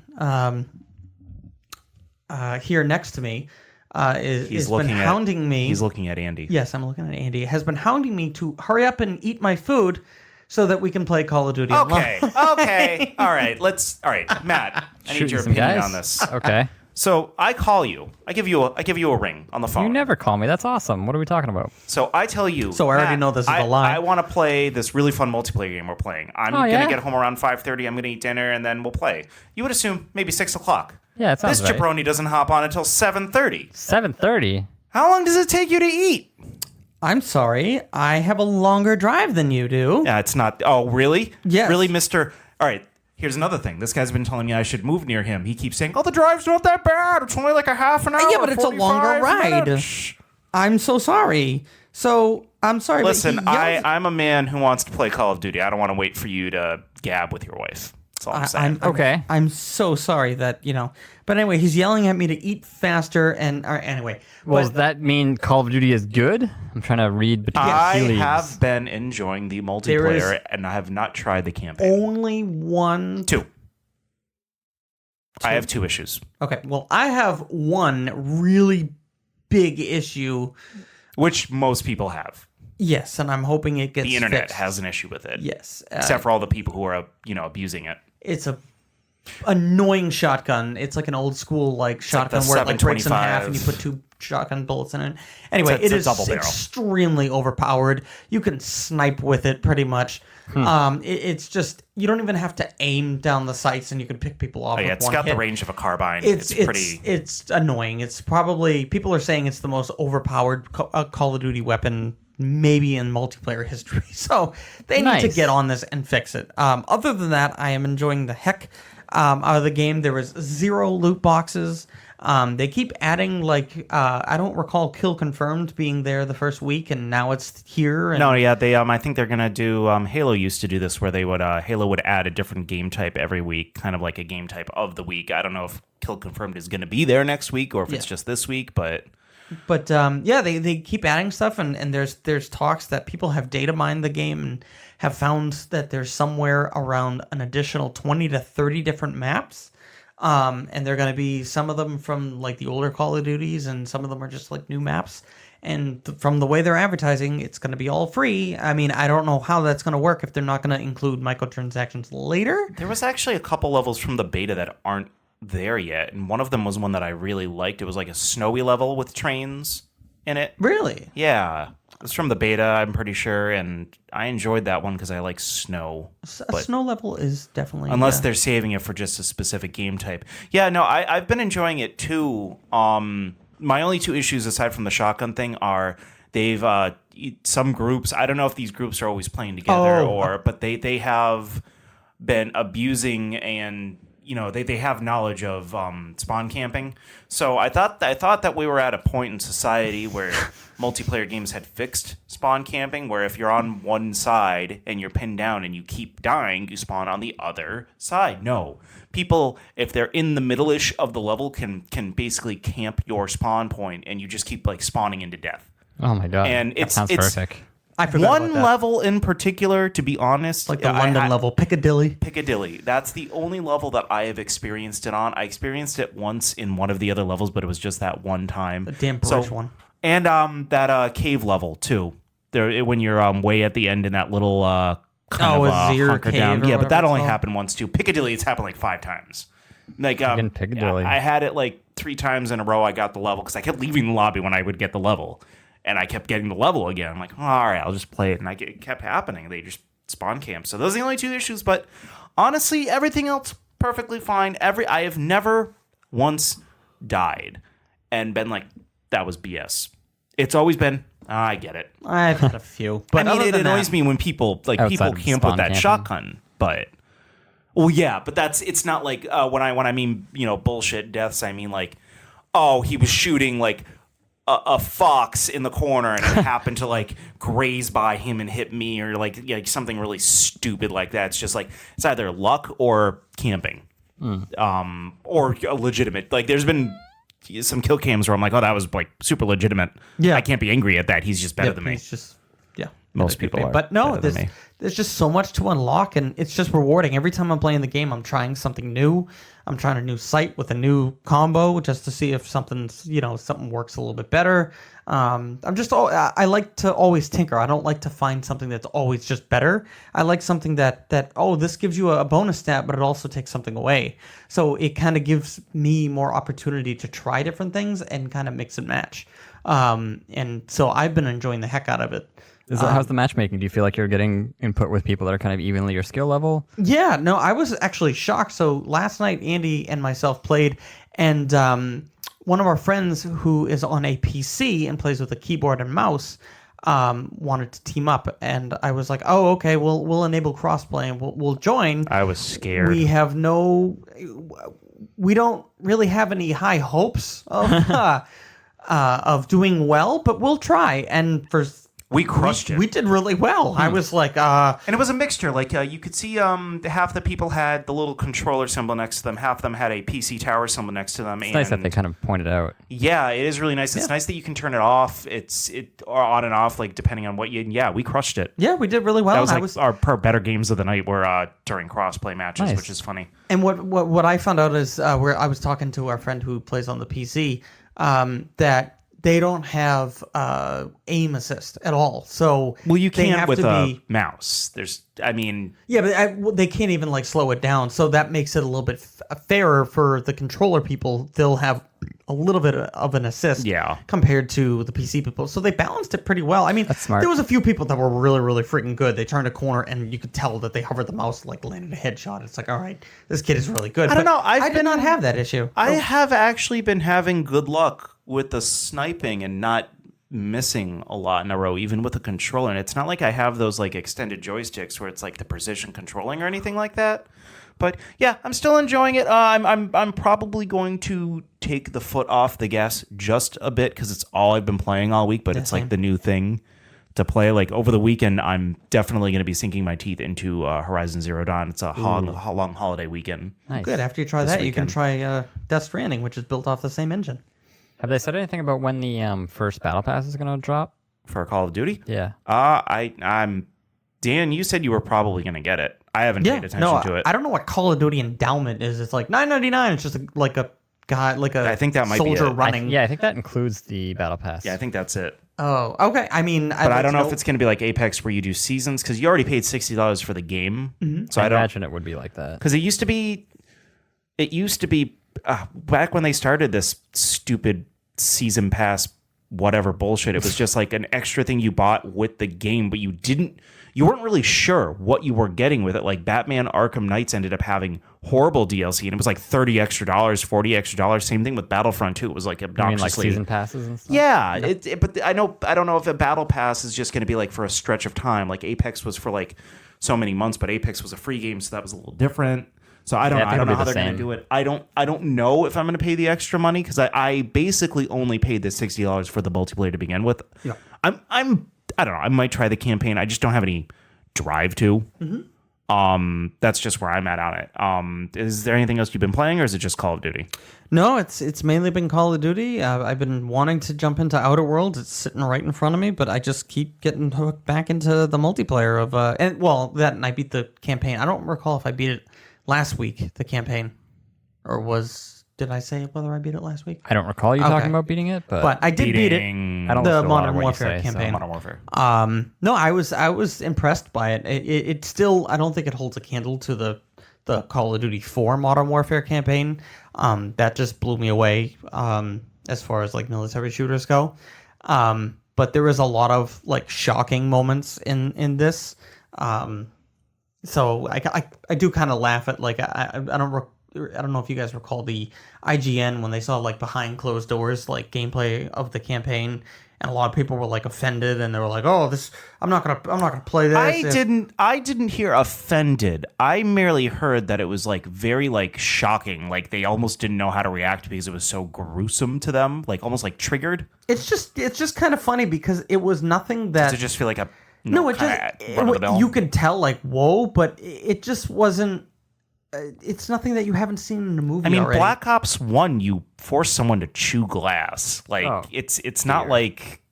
here next to me has been hounding me. He's looking at Andy. Yes, I'm looking at Andy. Has been hounding me to hurry up and eat my food so that we can play Call of Duty Okay. online. Okay. All right. All right, Matt. I need Shoot your some opinion guys. on this. Okay. So I call you. I give you a ring on the phone. You never call me. That's awesome. What are we talking about? So I tell you. So I already Matt, know this is a lie. I want to play this really fun multiplayer game we're playing. I'm Oh, gonna yeah? get home around 5:30. I'm gonna eat dinner and then we'll play. You would assume maybe 6 o'clock. Yeah, it sounds This right. jabroni doesn't hop on until 7:30. 7:30. How long does it take you to eat? I'm sorry, I have a longer drive than you do. Yeah, it's not. Oh, really? Yes. Really, Mister. All right. Here's another thing. This guy's been telling me I should move near him. He keeps saying, "Oh, the drive's not that bad. It's only like a half an hour." Yeah, but it's a longer 45 ride. minutes." I'm so sorry. So I'm sorry. Listen, but he yells- I'm a man who wants to play Call of Duty. I don't want to wait for you to gab with your wife. That's all I'm saying. Okay. I'm so sorry that But anyway, he's yelling at me to eat faster, and anyway. Well, does that mean Call of Duty is good? I'm trying to read between the I tea leaves. have been enjoying the multiplayer, and I have not tried the campaign. Only one. Two. I have 2 issues, Okay, well, I have one really big issue. which most people have. Yes, and I'm hoping it gets The internet fixed. has an issue with it. Yes, Except for all the people who are, abusing it. it's a annoying shotgun. It's like an old school like shotgun the where it like breaks in half 725. and you put 2 shotgun bullets in it. Anyway, It's a it is double barrel. extremely overpowered. You can snipe with it pretty much. It's just you don't even have to aim down the sights and you can pick people off. Oh, yeah, with it's one got hit. the range of a carbine. It's pretty. It's annoying. It's probably people are saying it's the most overpowered Call of Duty weapon maybe in multiplayer history. So they need to Nice. get on this and fix it. Other than that, I am enjoying the heck out of the game. There was 0 loot boxes. They keep adding I don't recall kill confirmed being there the first week, and now it's here. And No, yeah, they. I think they're gonna do. Halo used to do this, where they would. Halo would add a different game type every week, kind of like a game type of the week. I don't know if kill confirmed is gonna be there next week or if it's just this week, but. But yeah, they keep adding stuff, and there's talks that people have data mined the game and have found that there's somewhere around an additional 20 to 30 different maps. And they're going to be some of them from like the older Call of Duties, and some of them are just like new maps. And from the way they're advertising, it's going to be all free. I mean, I don't know how that's going to work if they're not going to include microtransactions later. There was actually a couple levels from the beta that aren't there yet, and one of them was one that I really liked. It was like a snowy level with trains in it. Really? Yeah, it's from the beta, I'm pretty sure, and I enjoyed that one because I like snow. A snow level is definitely Unless they're saving it for just a specific game type. Yeah, no, I've been enjoying it too. my only two issues aside from the shotgun thing are they've some groups. I don't know if these groups are always playing together but they have been abusing and they have knowledge of spawn camping. So I thought that we were at a point in society where multiplayer games had fixed spawn camping, where if you're on one side and you're pinned down and you keep dying, you spawn on the other side. No. People, if they're in the middle-ish of the level, can basically camp your spawn point, and you just keep spawning into death. Oh my god! And that sounds horrific. I forgot one about that. level in particular, to be honest, Like the London level, Piccadilly. That's the only level that I have experienced it on. I experienced it once in one of the other levels, but it was just that one time. The damn bridge one. And that cave level too. There, when you're way at the end in that little Azir hunker cave down. or Yeah, but that whatever only it's called. happened once too. Piccadilly, it's happened 5 times. Again, Piccadilly. I had it 3 times in a row. I got the level because I kept leaving the lobby when I would get the level. And I kept getting the level again. I'm like, all right, I'll just play it. And it kept happening. They just spawn camp. So those are the only 2 issues. But honestly, everything else perfectly fine. I have never once died and been like, that was BS. It's always been, I get it. I've had a few. But it annoys me when people camp with that camping. shotgun. But well, yeah, but it's not like when I mean bullshit deaths. I mean he was shooting a fox in the corner and it happened to graze by him and hit me or something really stupid like that. It's just it's either luck or camping, or a legitimate. There's been some kill cams where I'm like, oh, that was super legitimate. Yeah. I can't be angry at that. He's just better than me. He's just Most people are. But no, better than me. there's just so much to unlock, and it's just rewarding. Every time I'm playing the game, I'm trying something new. I'm trying a new site with a new combo just to see if something works a little bit better. I like to always tinker. I don't like to find something that's always just better. I like something that this gives you a bonus stat, but it also takes something away. So it kind of gives me more opportunity to try different things and kind of mix and match. And so I've been enjoying the heck out of it. How's the matchmaking? Do you feel like you're getting input with people that are kind of evenly your skill level? Yeah, no, I was actually shocked. So last night, Andy and myself played, and one of our friends who is on a PC and plays with a keyboard and mouse wanted to team up, and I was like, "Oh, okay, we'll enable crossplay and we'll join." I was scared. We don't really have any high hopes of doing well, but we'll try. And we crushed it. We did really well. I was like, and it was a mixture. You could see half the people had the little controller symbol next to them. Half of them had a PC tower symbol next to them. It's nice that they kind of pointed out. Yeah, it is really nice. It's nice that you can turn it off. Or on and off, depending on what you. Yeah, we crushed it. Yeah, we did really well. That was our better games of the night were during crossplay matches, which is funny. And what I found out is where I was talking to our friend who plays on the PC that they don't have aim assist at all. So you they can't have with to a mouse. Yeah, but they can't even slow it down. So that makes it a little bit fairer for the controller people. They'll have a little bit of an assist compared to the PC people. So they balanced it pretty well. I mean, that's smart. There was a few people that were really, really freaking good. They turned a corner and you could tell that they hovered the mouse, landed a headshot. It's all right, this kid is really good. I don't know. I did not have that issue. I have actually been having good luck with the sniping and not missing a lot in a row, even with the controller. And it's not like I have those extended joysticks where it's the precision controlling or anything like that. But yeah, I'm still enjoying it. I'm probably going to take the foot off the gas just a bit because it's all I've been playing all week. But it's the new thing to play. Over the weekend, I'm definitely going to be sinking my teeth into Horizon Zero Dawn. It's a long holiday weekend. Nice. Good. After you try that, you can try Death Stranding, which is built off the same engine. Have they said anything about when the first Battle Pass is going to drop? For Call of Duty? Yeah. I'm Dan, you said you were probably going to get it. I haven't paid attention to it. I don't know what Call of Duty endowment is. It's $9.99. It's just a guy, I think that might soldier be it. running. I think that includes the Battle Pass. Yeah, I think that's it. Oh, okay. I mean, but I don't know if it's going to be like Apex where you do seasons because you already paid $60 for the game. Mm-hmm. So I imagine it would be like that. Because it used to be back when they started this stupid season pass whatever bullshit. It was just an extra thing you bought with the game, but you you weren't really sure what you were getting with it. Like Batman Arkham Knights ended up having horrible DLC, and it was like $30 extra, $40 extra. Same thing with Battlefront 2. It was like You mean obnoxiously. like season passes and stuff? Yeah, but I don't know if a battle pass is just going to be like for a stretch of time. Like Apex was for like so many months, but Apex was a free game, so that was a little different. So I don't know how they're going to do it. I don't know if I'm going to pay the extra money because I basically only paid the $60 for the multiplayer to begin with. Yeah. I don't know. I might try the campaign. I just don't have any drive to. That's just where I'm at on it. Is there anything else you've been playing, or is it just Call of Duty? No, it's mainly been Call of Duty. I've been wanting to jump into Outer Worlds. It's sitting right in front of me, but I just keep getting hooked back into the multiplayer of and I beat the campaign. I don't recall if I beat it last week, the campaign, or did I say whether I beat it last week? I don't recall you talking about beating it, but I did beat it. I don't The listen to a lot Modern of what you Warfare say, campaign. Modern Warfare. No, I was impressed by it. It still, I don't think it holds a candle to the Call of Duty 4 Modern Warfare campaign. That just blew me away as far as like military shooters go. But there is a lot of like shocking moments in this. So I do kind of laugh at like I don't know if you guys recall the IGN when they saw like behind closed doors like gameplay of the campaign, and a lot of people were like offended, and they were like, "Oh, I'm not gonna play this." I didn't hear offended. I merely heard that it was like very like shocking. Like they almost didn't know how to react because it was so gruesome to them. Like almost like triggered. It's just kind of funny because it was nothing that. Does it just feel like a No, you could tell like whoa, but it just wasn't. It's nothing that you haven't seen in a movie. I mean, already. Black Ops 1, you force someone to chew glass. Like it's not like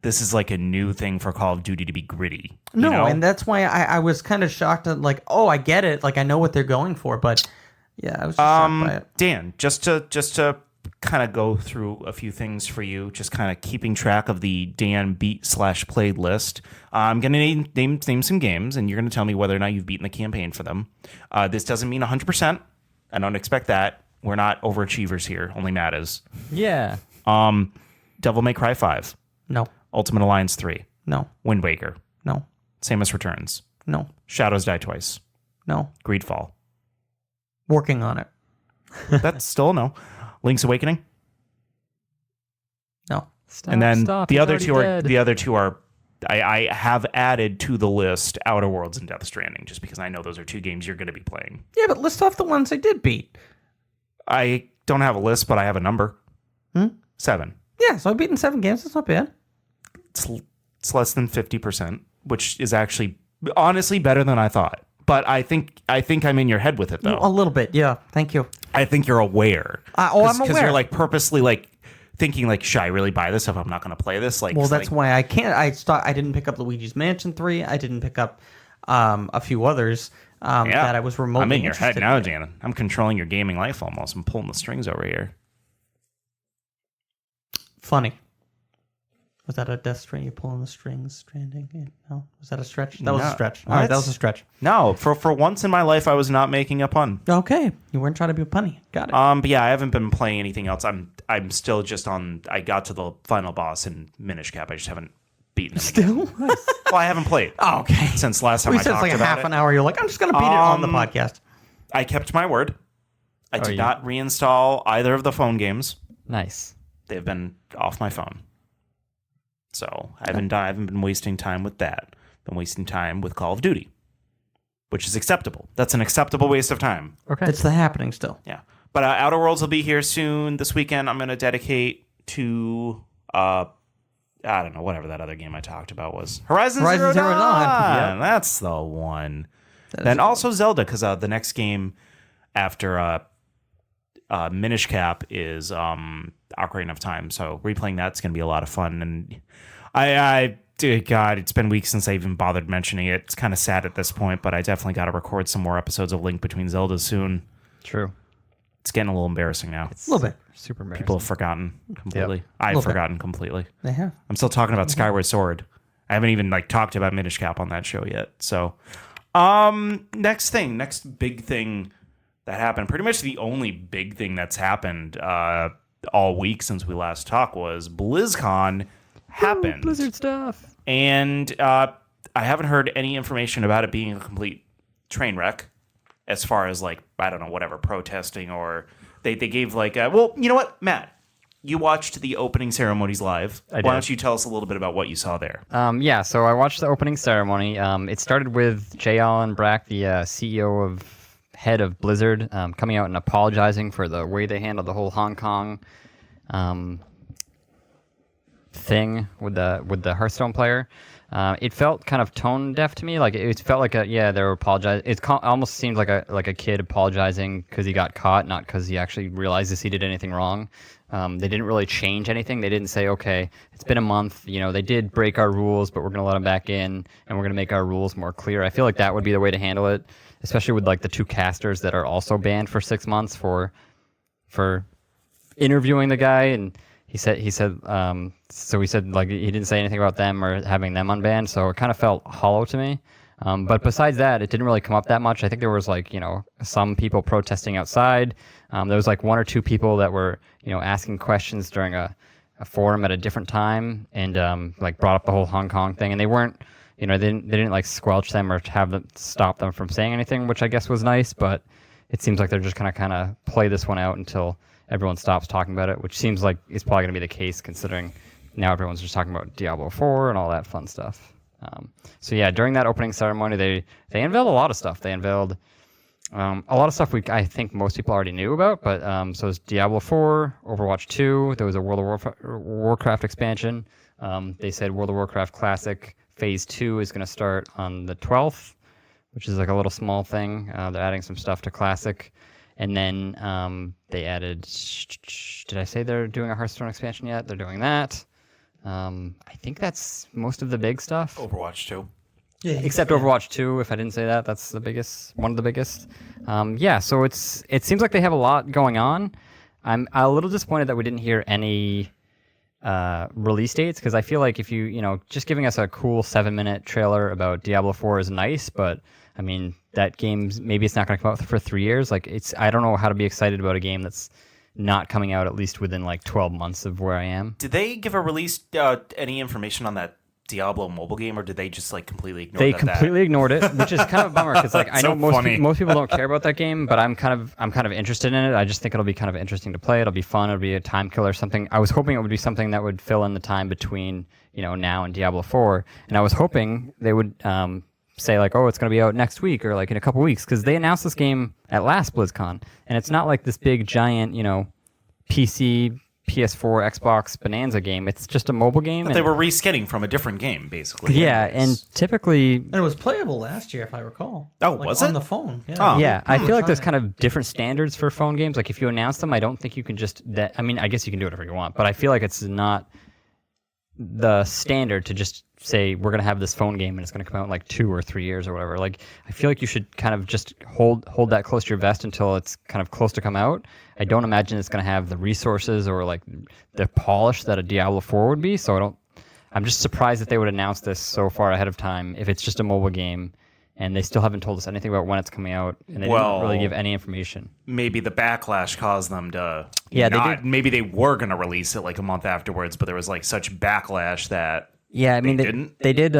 this is like a new thing for Call of Duty to be gritty. No, you know? and that's why I was kind of shocked at like, oh, I get it, like I know what they're going for, but yeah, I was just shocked by it. Dan, just to kind of go through a few things for you, just kind of keeping track of the Dan beat/played list. I'm going to name some games, and you're going to tell me whether or not you've beaten the campaign for them. This doesn't mean 100%. I don't expect that. We're not overachievers here. Only Matt is. Yeah. Devil May Cry 5. No, Ultimate Alliance 3. no, Wind Waker. no, Samus Returns. no, Shadows Die Twice. no. Greedfall. Working on it. That's still a no. Link's Awakening. No. And then Stop, the he's other already two are I have added to the list Outer Worlds and Death Stranding just because I know those are two games you're going to be playing. Yeah, but list off the ones I did beat. I don't have a list, but I have a number. 7. Yeah, so I've beaten 7 games. That's not bad. It's less than 50%, which is actually honestly better than I thought. But I think I'm in your head with it though. A little bit, yeah. Thank you. I think you're aware. I'm aware. Because you're like purposely like thinking like, should I really buy this if I'm not going to play this? Like, Well, that's why I can't. I didn't pick up Luigi's Mansion 3. I didn't pick up a few others that I was remotely I'm in your head interested now, in. Janet. I'm controlling your gaming life almost. I'm pulling the strings over here. Funny. Was that a Death Stranding? You pulling the strings, Stranding? Yeah, no, was that a stretch? That was a stretch. All right, that was a stretch. No, for once in my life, I was not making a pun. Okay, you weren't trying to be punny. Got it. But yeah, I haven't been playing anything else. I'm still just on. I got to the final boss in Minish Cap. I just haven't beaten him. Still? Well, I haven't played. Oh, okay. Since last time We I said it's talked like a about half it. an hour. You're like, I'm just gonna beat it on the podcast. I kept my word. I did you- not reinstall either of the phone games. Nice. They've been off my phone. So I haven't been wasting time with that. Been wasting time with Call of Duty, which is acceptable. That's an acceptable waste of time. Okay. It's the happening still. Yeah. But Outer Worlds will be here soon. This weekend I'm going to dedicate to, I don't know, whatever that other game I talked about was. Horizon Zero Dawn. Yep. That's the one. Then also Zelda, because the next game after Minish Cap is Ocarina of Time. So replaying that's going to be a lot of fun. And God, it's been weeks since I even bothered mentioning it. It's kind of sad at this point, but I definitely got to record some more episodes of Link Between Zeldas soon. True. It's getting a little embarrassing now. A little bit. Super embarrassing. People have forgotten completely. Yep. I've forgotten completely. They have. I'm still talking about Skyward Sword. I haven't even talked about Minish Cap on that show yet. So, next big thing that happened. Pretty much the only big thing that's happened all week since we last talked was BlizzCon happened. Blizzard stuff. And I haven't heard any information about it being a complete train wreck as far as like, I don't know, whatever, protesting or they gave like, well, you know what, Matt? You watched the opening ceremonies live. I did. Why don't you tell us a little bit about what you saw there? Yeah, so I watched the opening ceremony. It started with J. Allen Brack, the head of Blizzard, coming out and apologizing for the way they handled the whole Hong Kong thing with the Hearthstone player. It felt kind of tone deaf to me. Like it felt like they were apologizing. It almost seemed like a kid apologizing because he got caught, not because he actually realizes he did anything wrong. They didn't really change anything. They didn't say, okay, it's been a month. They did break our rules, but we're going to let them back in, and we're going to make our rules more clear. I feel like that would be the way to handle it, especially with like the 2 casters that are also banned for 6 months for interviewing the guy. And he said like he didn't say anything about them or having them unbanned. So it kind of felt hollow to me. But besides that, it didn't really come up that much. I think there was like, some people protesting outside. There was like 1 or 2 people that were, asking questions during a forum at a different time and like brought up the whole Hong Kong thing. And they weren't, they didn't like squelch them or have them stop them from saying anything, which I guess was nice. But it seems like they're just gonna kind of play this one out until everyone stops talking about it, which seems like it's probably gonna be the case considering now everyone's just talking about Diablo 4 and all that fun stuff. So yeah, during that opening ceremony, they unveiled a lot of stuff. They unveiled a lot of stuff I think most people already knew about, but so it's Diablo 4, Overwatch 2. There was a World of Warcraft expansion. They said World of Warcraft Classic Phase 2 is going to start on the 12th, which is like a little small thing. They're adding some stuff to Classic. And then they added... Did I say they're doing a Hearthstone expansion yet? They're doing that. I think that's most of the big stuff. Overwatch 2. Yeah, Except Overwatch 2, if I didn't say that, that's the biggest, one of the biggest. So it seems like they have a lot going on. I'm a little disappointed that we didn't hear any release dates, because I feel like if you just giving us a cool 7-minute trailer about Diablo 4 is nice, but I mean that game's maybe it's not going to come out for 3 years. Like I don't know how to be excited about a game that's not coming out at least within like 12 months of where I am. Did they give a release any information on that Diablo mobile game, or did they just like completely ignore They completely ignored it, which is kind of a bummer because like I know most people don't care about that game, but I'm kind of interested in it. I just think it'll be kind of interesting to play. It'll be fun. It'll be a time killer or something. I was hoping it would be something that would fill in the time between now and Diablo 4, and I was hoping they would say like, oh, it's going to be out next week or like in a couple weeks, because they announced this game at last BlizzCon, and it's not like this big giant PC, PS4, Xbox bonanza game. It's just a mobile game. But they were reskinning from a different game, basically. Yeah, anyways. and typically... And it was playable last year, if I recall. Oh, like was on it? the phone. Yeah, Oh. Yeah, I feel like there's kind of different standards for phone games. Like if you announce them, I don't think you can just... I mean, I guess you can do whatever you want, but I feel like it's not the standard to just say we're going to have this phone game and it's going to come out in like 2 or 3 years or whatever. Like I feel like you should kind of just hold that close to your vest until it's kind of close to come out. I don't imagine it's going to have the resources or like the polish that a Diablo 4 would be, so I'm just surprised that they would announce this so far ahead of time if it's just a mobile game and they still haven't told us anything about when it's coming out, and they didn't really give any information. Maybe the backlash caused them to Yeah, not, they did. Maybe they were going to release it like a month afterwards, but there was like such backlash that Yeah, I mean they did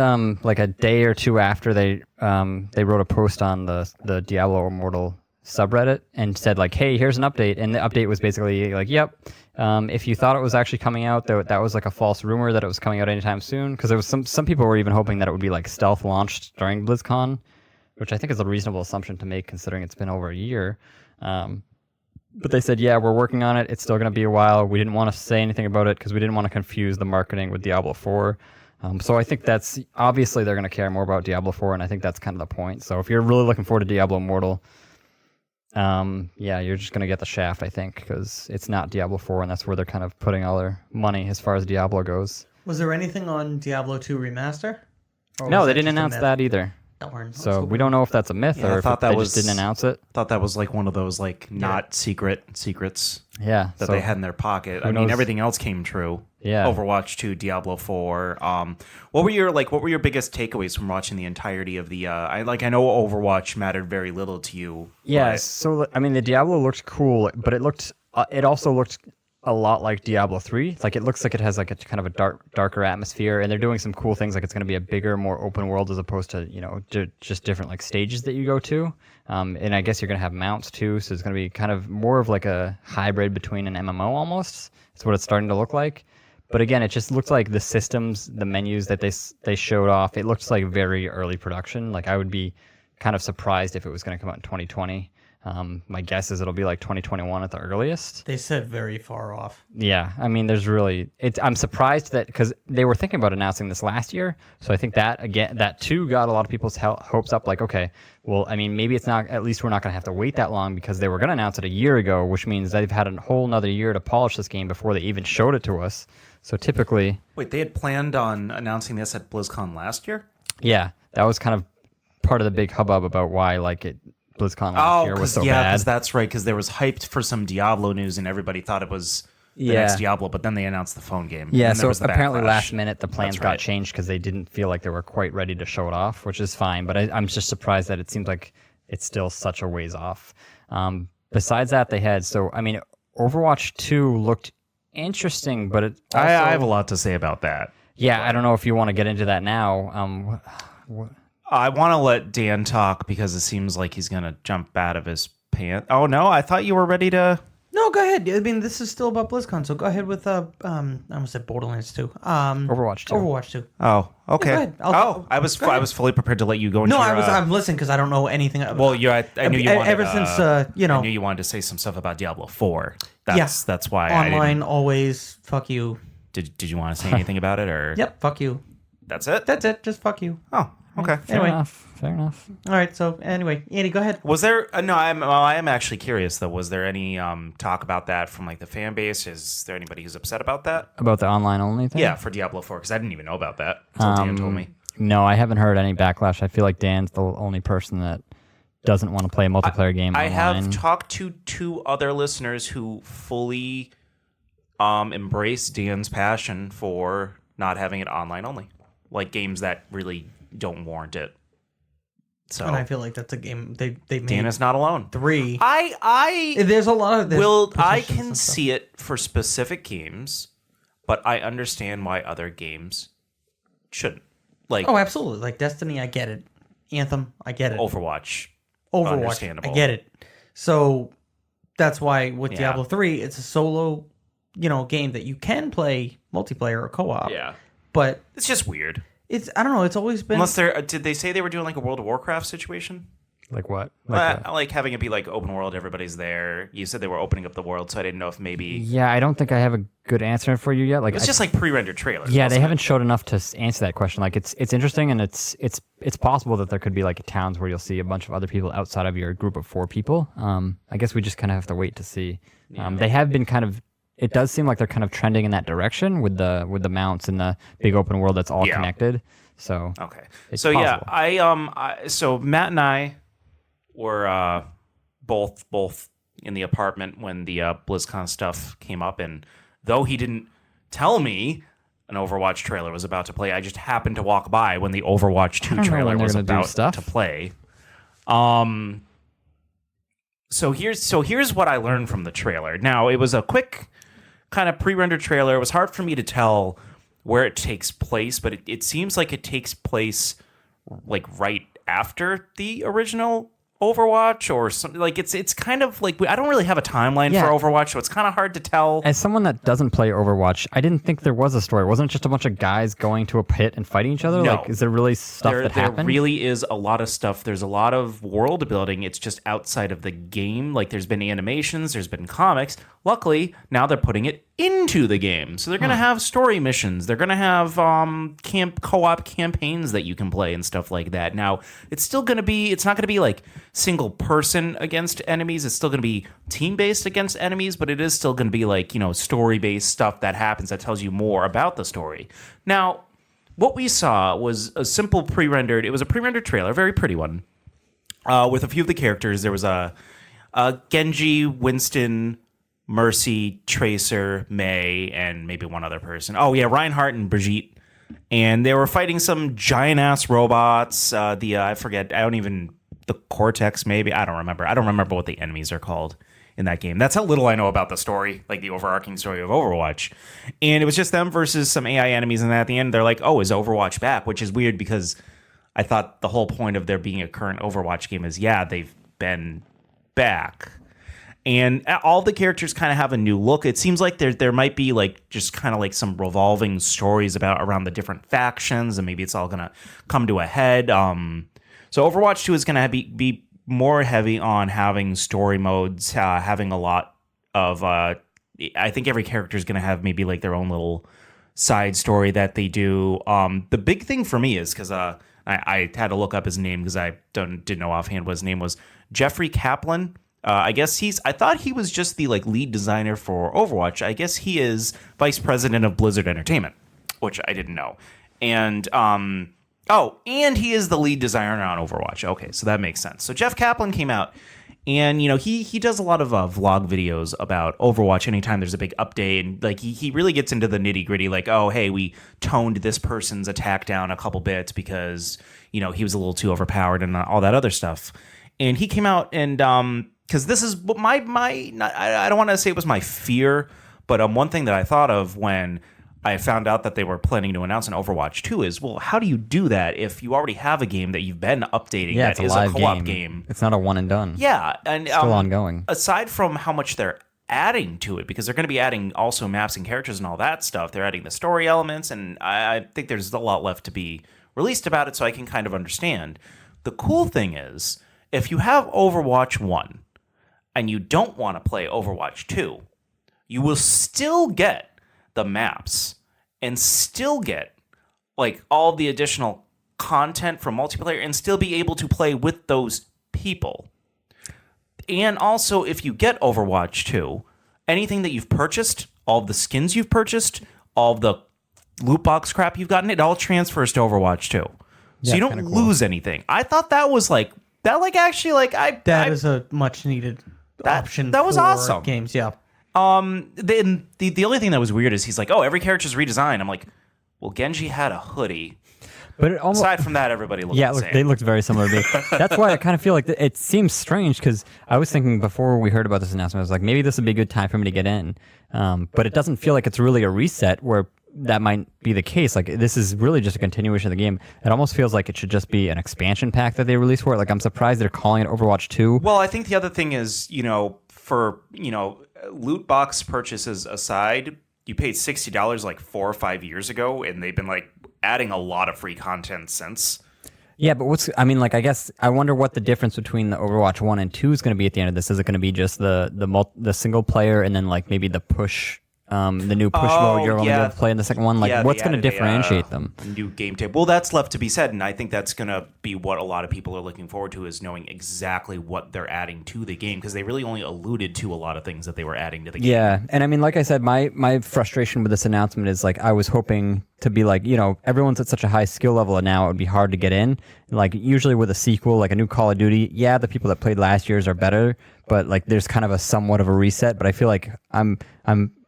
like a day or two after they wrote a post on the Diablo Immortal subreddit and said like, hey, here's an update, and the update was basically like, yep, if you thought it was actually coming out, that was like a false rumor that it was coming out anytime soon, because there was some people were even hoping that it would be like stealth launched during BlizzCon, which I think is a reasonable assumption to make considering it's been over a year. But they said, yeah, we're working on it. It's still going to be a while. We didn't want to say anything about it because we didn't want to confuse the marketing with Diablo 4. So I think that's obviously they're going to care more about Diablo 4, and I think that's kind of the point. So if you're really looking forward to Diablo Immortal, you're just going to get the shaft, I think, because it's not Diablo 4, and that's where they're kind of putting all their money as far as Diablo goes. Was there anything on Diablo 2 Remaster? No, they didn't announce that either. Darn. So we don't know if that's a myth or if they just didn't announce it. Thought that was like one of those like not secrets Yeah, that they had in their pocket. I mean, everything else came true. Yeah. Overwatch 2, Diablo 4. What were your biggest takeaways from watching the entirety of the? I know Overwatch mattered very little to you. Yeah. but- So I mean, the Diablo looked cool, but it also looked a lot like Diablo 3. Like it looks like it has like a kind of a darker atmosphere, and they're doing some cool things. Like it's going to be a bigger, more open world as opposed to just different like stages that you go to. And I guess you're going to have mounts too, so it's going to be kind of more of like a hybrid between an MMO almost. It's what it's starting to look like. But again, it just looks like the systems, the menus that they showed off. It looks like very early production. Like I would be kind of surprised if it was going to come out in 2020. My guess is it'll be like 2021 at the earliest. They said very far off. Yeah, I mean, I'm surprised that because they were thinking about announcing this last year. So I think that too got a lot of people's hopes up. Like, okay, well, I mean, maybe it's not. At least we're not going to have to wait that long because they were going to announce it a year ago, which means they've had a whole another year to polish this game before they even showed it to us. So typically, Wait, they had planned on announcing this at BlizzCon last year? yeah, that was kind of part of the big hubbub about why BlizzCon last year was so bad. because that's right, because there was hyped for some Diablo news and everybody thought it was the next Diablo, but then they announced the phone game. Yeah, and so there was the apparently backlash. last minute the plans That's got right. changed because they didn't feel like they were quite ready to show it off, which is fine. But I'm just surprised that it seems like it's still such a ways off. Besides that, Overwatch 2 looked interesting, but it also, I have a lot to say about that. Yeah, I don't know if you want to get into that now. I want to let Dan talk because it seems like he's going to jump out of his pants. Oh, no, I thought you were ready to... No, go ahead. I mean, this is still about BlizzCon, so go ahead with I almost said Borderlands 2. Overwatch 2. Overwatch 2. Oh, okay. Yeah, go ahead. I was fully prepared to let you go into No, your, I'm listening because I don't know anything about. Well, I knew you wanted. Ever since I knew you wanted to say some stuff about Diablo 4. That's why online always fuck you. Did you want to say anything about it or? Yep, fuck you. That's it. That's it. Just fuck you. Oh, okay. Anyway. Fair enough. All right. So anyway, Andy, go ahead. Was there? No, I am actually curious though. Was there any talk about that from like the fan base? Is there anybody who's upset about that? About the online only thing? Yeah, for Diablo 4 because I didn't even know about that until Dan told me. No, I haven't heard any backlash. I feel like Dan's the only person that doesn't want to play a multiplayer game online. I have talked to 2 other listeners who fully embrace Dan's passion for not having it online only, like games that really don't warrant it. So, And I feel like that's a game they made. Dan is not alone. 3. I There's a lot of this. I can see it for specific games, but I understand why other games shouldn't. Like Oh, absolutely. Like Destiny, I get it. Anthem, I get it. Overwatch. Overwatch, Understandable. I get it. So that's why with Yeah. Diablo 3, it's a solo, game that you can play multiplayer or co-op. Yeah. But It's just weird. I don't know, it's always been Unless did they say they were doing like a World of Warcraft situation? Like what? Like having it be like open world, everybody's there. You said they were opening up the world, so I didn't know if maybe Yeah, I don't think I have a good answer for you yet. Like it's just like pre-rendered trailers. yeah, they wasn't it? haven't showed enough to answer that question. Like it's interesting, and it's possible that there could be like towns where you'll see a bunch of other people outside of your group of 4 people. I guess we just kind of have to wait to see. They have been kind of. It does seem like they're kind of trending in that direction with the mounts and the big open world that's all Yeah. connected. So Okay. it's So yeah, possible. so Matt and I were both in the apartment when the BlizzCon stuff came up, and though he didn't tell me an Overwatch trailer was about to play, I just happened to walk by when the Overwatch 2 don't know trailer when they're was gonna do about stuff. to play. So here's what I learned from the trailer. Now, it was a quick kind of pre-rendered trailer. It was hard for me to tell where it takes place, but it seems like it takes place like right after the original Overwatch or something. Like it's kind of like I don't really have a timeline Yeah. for Overwatch, so it's kind of hard to tell. As someone that doesn't play Overwatch, I didn't think there was a story. Wasn't it just a bunch of guys going to a pit and fighting each other? No. Like, is there really stuff that There happened? really is a lot of stuff. There's a lot of world building. It's just outside of the game. Like there's been animations, there's been comics. Luckily, now they're putting it into the game. So they're going to have story missions. They're going to have co-op campaigns that you can play and stuff like that. Now, it's not going to be like single person against enemies. It's still going to be team-based against enemies, but it is still going to be like, story-based stuff that happens that tells you more about the story. Now, what we saw was a simple pre-rendered trailer, a very pretty one, with a few of the characters. There was a Genji, Winston, Mercy, Tracer, May, and maybe one other person. Oh, yeah, Reinhardt and Brigitte. And they were fighting some giant-ass robots. The Cortex, maybe? I don't remember. I don't remember what the enemies are called in that game. That's how little I know about the story, like the overarching story of Overwatch. And it was just them versus some AI enemies, and then at the end they're like, oh, is Overwatch back? Which is weird because I thought the whole point of there being a current Overwatch game is, yeah, they've been back. And all the characters kind of have a new look. It seems like there might be like just kind of like some revolving stories around the different factions, and maybe it's all gonna come to a head. So Overwatch 2 is gonna be more heavy on having story modes, having a lot of. I think every character is gonna have maybe like their own little side story that they do. The big thing for me is because I had to look up his name because I didn't know offhand what his name was. Jeffrey Kaplan. I guess I thought he was just the like lead designer for Overwatch. I guess he is vice president of Blizzard Entertainment, which I didn't know. And and he is the lead designer on Overwatch. Okay, so that makes sense. So Jeff Kaplan came out, and he does a lot of vlog videos about Overwatch anytime there's a big update, and like he really gets into the nitty gritty. Like, oh hey, we toned this person's attack down a couple bits because he was a little too overpowered and all that other stuff. And he came out and because this is what I don't want to say it was my fear, but one thing that I thought of when I found out that they were planning to announce an Overwatch 2 is, well, how do you do that if you already have a game that you've been updating that is a co-op game? It's not a one and done. Yeah, and still ongoing. Aside from how much they're adding to it, because they're going to be adding also maps and characters and all that stuff, they're adding the story elements, and I think there's a lot left to be released about it, so I can kind of understand. The cool thing is, if you have Overwatch 1, and you don't want to play Overwatch 2, you will still get the maps and still get like all the additional content from multiplayer and still be able to play with those people. And also, if you get Overwatch 2, anything that you've purchased, all the skins you've purchased, all the loot box crap you've gotten, it all transfers to Overwatch 2. So you don't lose anything. I thought that was like that is a much needed option. That was for awesome. Games, yeah. Then the only thing that was weird is he's like, oh, every character's redesigned. I'm like, well, Genji had a hoodie. But it almost, aside from that, everybody looked the same. They looked very similar to me. That's why I kind of feel like it seems strange, because I was thinking before we heard about this announcement, I was like, maybe this would be a good time for me to get in. But it doesn't feel like it's really a reset where that might be the case. Like, this is really just a continuation of the game. It almost feels like it should just be an expansion pack that they release for it. Like, I'm surprised they're calling it Overwatch 2. Well, I think the other thing is, for, loot box purchases aside, you paid $60 like 4 or 5 years ago, and they've been like adding a lot of free content since. Yeah, but I guess I wonder what the difference between the Overwatch 1 and 2 is going to be at the end of this. Is it going to be just the single player and then like maybe the push, the new push mode you're only going to play in the second one? Like, what's going to differentiate them? New game tape. Well, that's left to be said, and I think that's going to be what a lot of people are looking forward to, is knowing exactly what they're adding to the game, because they really only alluded to a lot of things that they were adding to the game. Yeah, and I mean, like I said, my frustration with this announcement is like I was hoping to be like, everyone's at such a high skill level, and now it would be hard to get in. Like, usually with a sequel, like a new Call of Duty, yeah, the people that played last year's are better, but like there's kind of a somewhat of a reset. But I feel like I'm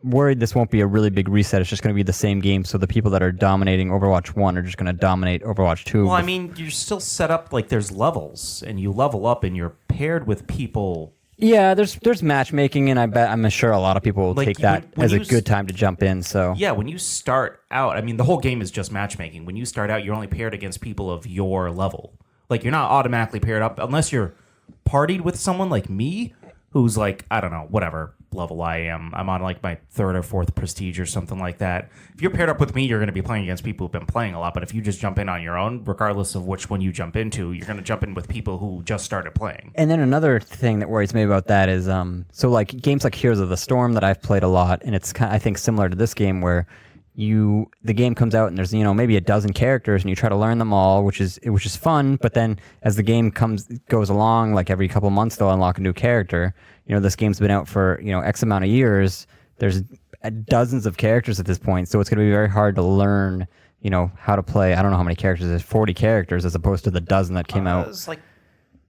worried this won't be a really big reset. It's just going to be the same game, so the people that are dominating Overwatch 1 are just going to dominate Overwatch 2. Well, I mean, you're still set up like there's levels, and you level up, and you're paired with people. Yeah, there's matchmaking, and I'm sure a lot of people will take that as a good time to jump in. So yeah, when you start out, I mean, the whole game is just matchmaking. When you start out, you're only paired against people of your level. Like, you're not automatically paired up unless you're partied with someone like me, who's like, I don't know, whatever level I am. I'm on like my 3rd or 4th prestige or something like that. If you're paired up with me, you're going to be playing against people who've been playing a lot. But if you just jump in on your own, regardless of which one you jump into, you're going to jump in with people who just started playing. And then another thing that worries me about that is, so like games like Heroes of the Storm that I've played a lot, and it's kind of, I think, similar to this game where the game comes out and there's maybe a dozen characters and you try to learn them all, which is fun. But then as the game goes along, like every couple months they'll unlock a new character. This game's been out for X amount of years. There's dozens of characters at this point, so it's going to be very hard to learn how to play. I don't know how many characters. There's 40 characters as opposed to the dozen that came out. It's like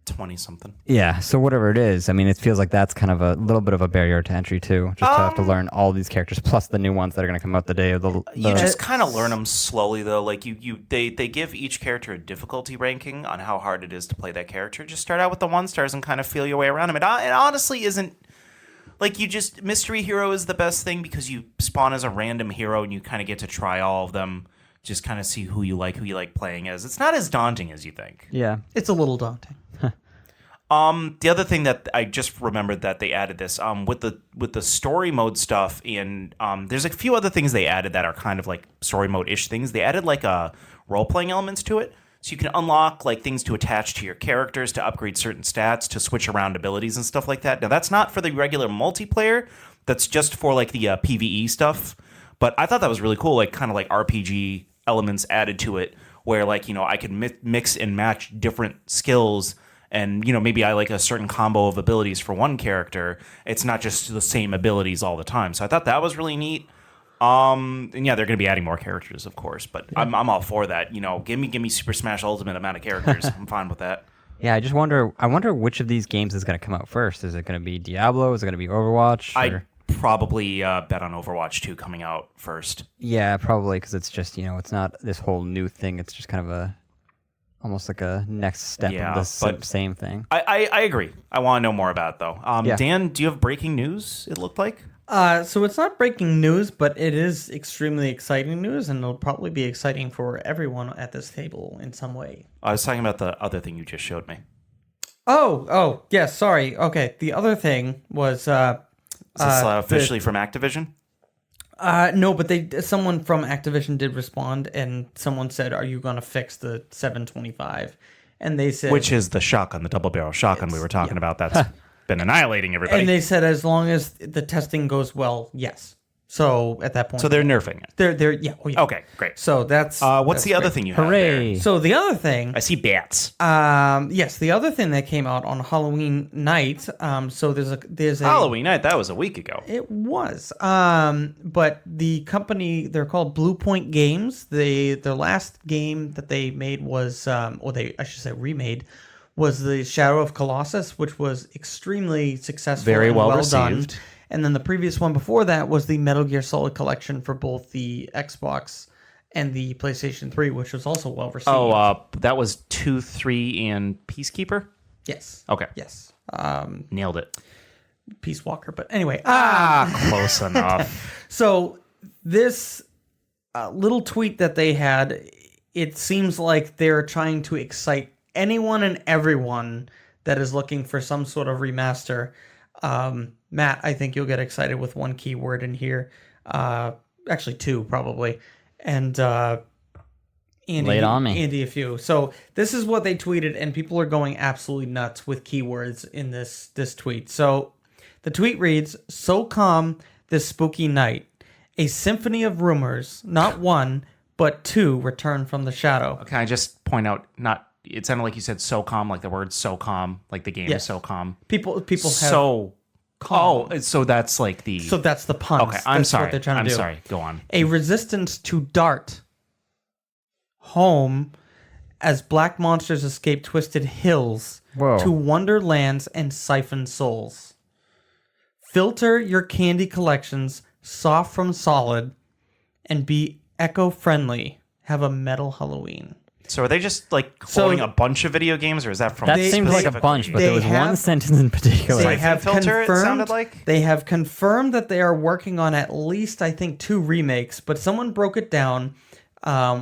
20 something. Yeah, so whatever it is, I mean, it feels like that's kind of a little bit of a barrier to entry too, just to have to learn all these characters plus the new ones that are going to come out the day of the. You just kind of learn them slowly though. Like they give each character a difficulty ranking on how hard it is to play that character. Just start out with the 1 stars and kind of feel your way around them. It honestly isn't Like, you just mystery hero is the best thing because you spawn as a random hero and you kind of get to try all of them. Just kind of see who you like playing as. It's not as daunting as you think. Yeah. It's a little daunting. The other thing that I just remembered that they added this with the story mode stuff, and there's a few other things they added that are kind of like story mode-ish things. They added like role-playing elements to it, so you can unlock like things to attach to your characters to upgrade certain stats, to switch around abilities and stuff like that. Now that's not for the regular multiplayer. That's just for like the PvE stuff. But I thought that was really cool, like kind of like RPG elements added to it, where like I could mix and match different skills. And, maybe I like a certain combo of abilities for one character. It's not just the same abilities all the time. So I thought that was really neat. And yeah, they're going to be adding more characters, of course. But yeah. I'm all for that. Give me Super Smash Ultimate amount of characters. I'm fine with that. Yeah, I wonder which of these games is going to come out first. Is it going to be Diablo? Is it going to be Overwatch? I'd probably bet on Overwatch 2 coming out first. Yeah, probably, because it's just, it's not this whole new thing. It's just kind of almost like a next step of the same thing. I agree. I want to know more about it, though. Yeah. Dan, do you have breaking news, it looked like? So it's not breaking news, but it is extremely exciting news, and it'll probably be exciting for everyone at this table in some way. I was talking about the other thing you just showed me. Oh, yes, sorry. Okay, the other thing was... Is this officially from Activision? No, but someone from Activision did respond, and someone said, "Are you going to fix the 725?" And they said, which is the shotgun, the double barrel shotgun we were talking about. That's been annihilating everybody. And they said, as long as the testing goes well, yes. So at that point, so they're nerfing it. They're yeah. Oh, yeah. Okay, great. So that's what's the other thing you have Hooray! there? So the other thing, I see bats. yes, the other thing that came out on Halloween night. So there's a Halloween night. That was a week ago. It was. But the company, they're called Blue Point Games. Their last game that they made was, I should say remade, was the Shadow of Colossus, which was extremely successful, very and well done. received. And then the previous one before that was the Metal Gear Solid collection for both the Xbox and the PlayStation 3, which was also well received. Oh, that was 2, 3, and Peacekeeper? Yes. Okay. Yes. Nailed it. Peace Walker. But anyway. Close enough. So this little tweet that they had, it seems like they're trying to excite anyone and everyone that is looking for some sort of remaster. Matt, I think you'll get excited with one keyword in here. Actually, two, probably. And Andy, lay it on me. Andy, a few. So this is what they tweeted, and people are going absolutely nuts with keywords in this tweet. So the tweet reads, "So calm this spooky night. A symphony of rumors, not one, but two return from the shadow." Can I just point out, it sounded like you said so calm, like the word so calm, like the game is so calm. People have so calm. Oh, so that's like the... So that's the puns. Okay, I'm sorry. What they're trying to do. Sorry, go on. A resistance to dart home as black monsters escape twisted hills to wonderlands and siphon souls. Filter your candy collections soft from solid and be eco-friendly. Have a metal Halloween. So are they just like quoting a bunch of video games, or is that from... That seems like a bunch, but there was one sentence in particular. They have filter, confirmed, it sounded like? They have confirmed that they are working on at least, I think, 2 remakes, but someone broke it down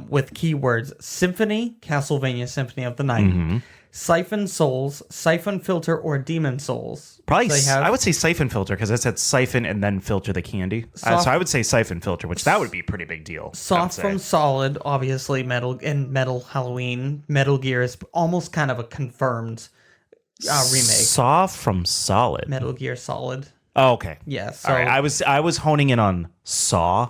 with keywords: Symphony, Castlevania Symphony of the Night, Siphon Souls, Siphon Filter, or Demon Souls. Probably, I would say Siphon Filter, because it said siphon and then filter the candy. So I would say Siphon Filter, which that would be a pretty big deal. Soft from solid, obviously, Metal Halloween. Metal Gear is almost kind of a confirmed remake. Soft from solid. Metal Gear Solid. Oh, okay. Yeah. So, all right. I was honing in on Saw,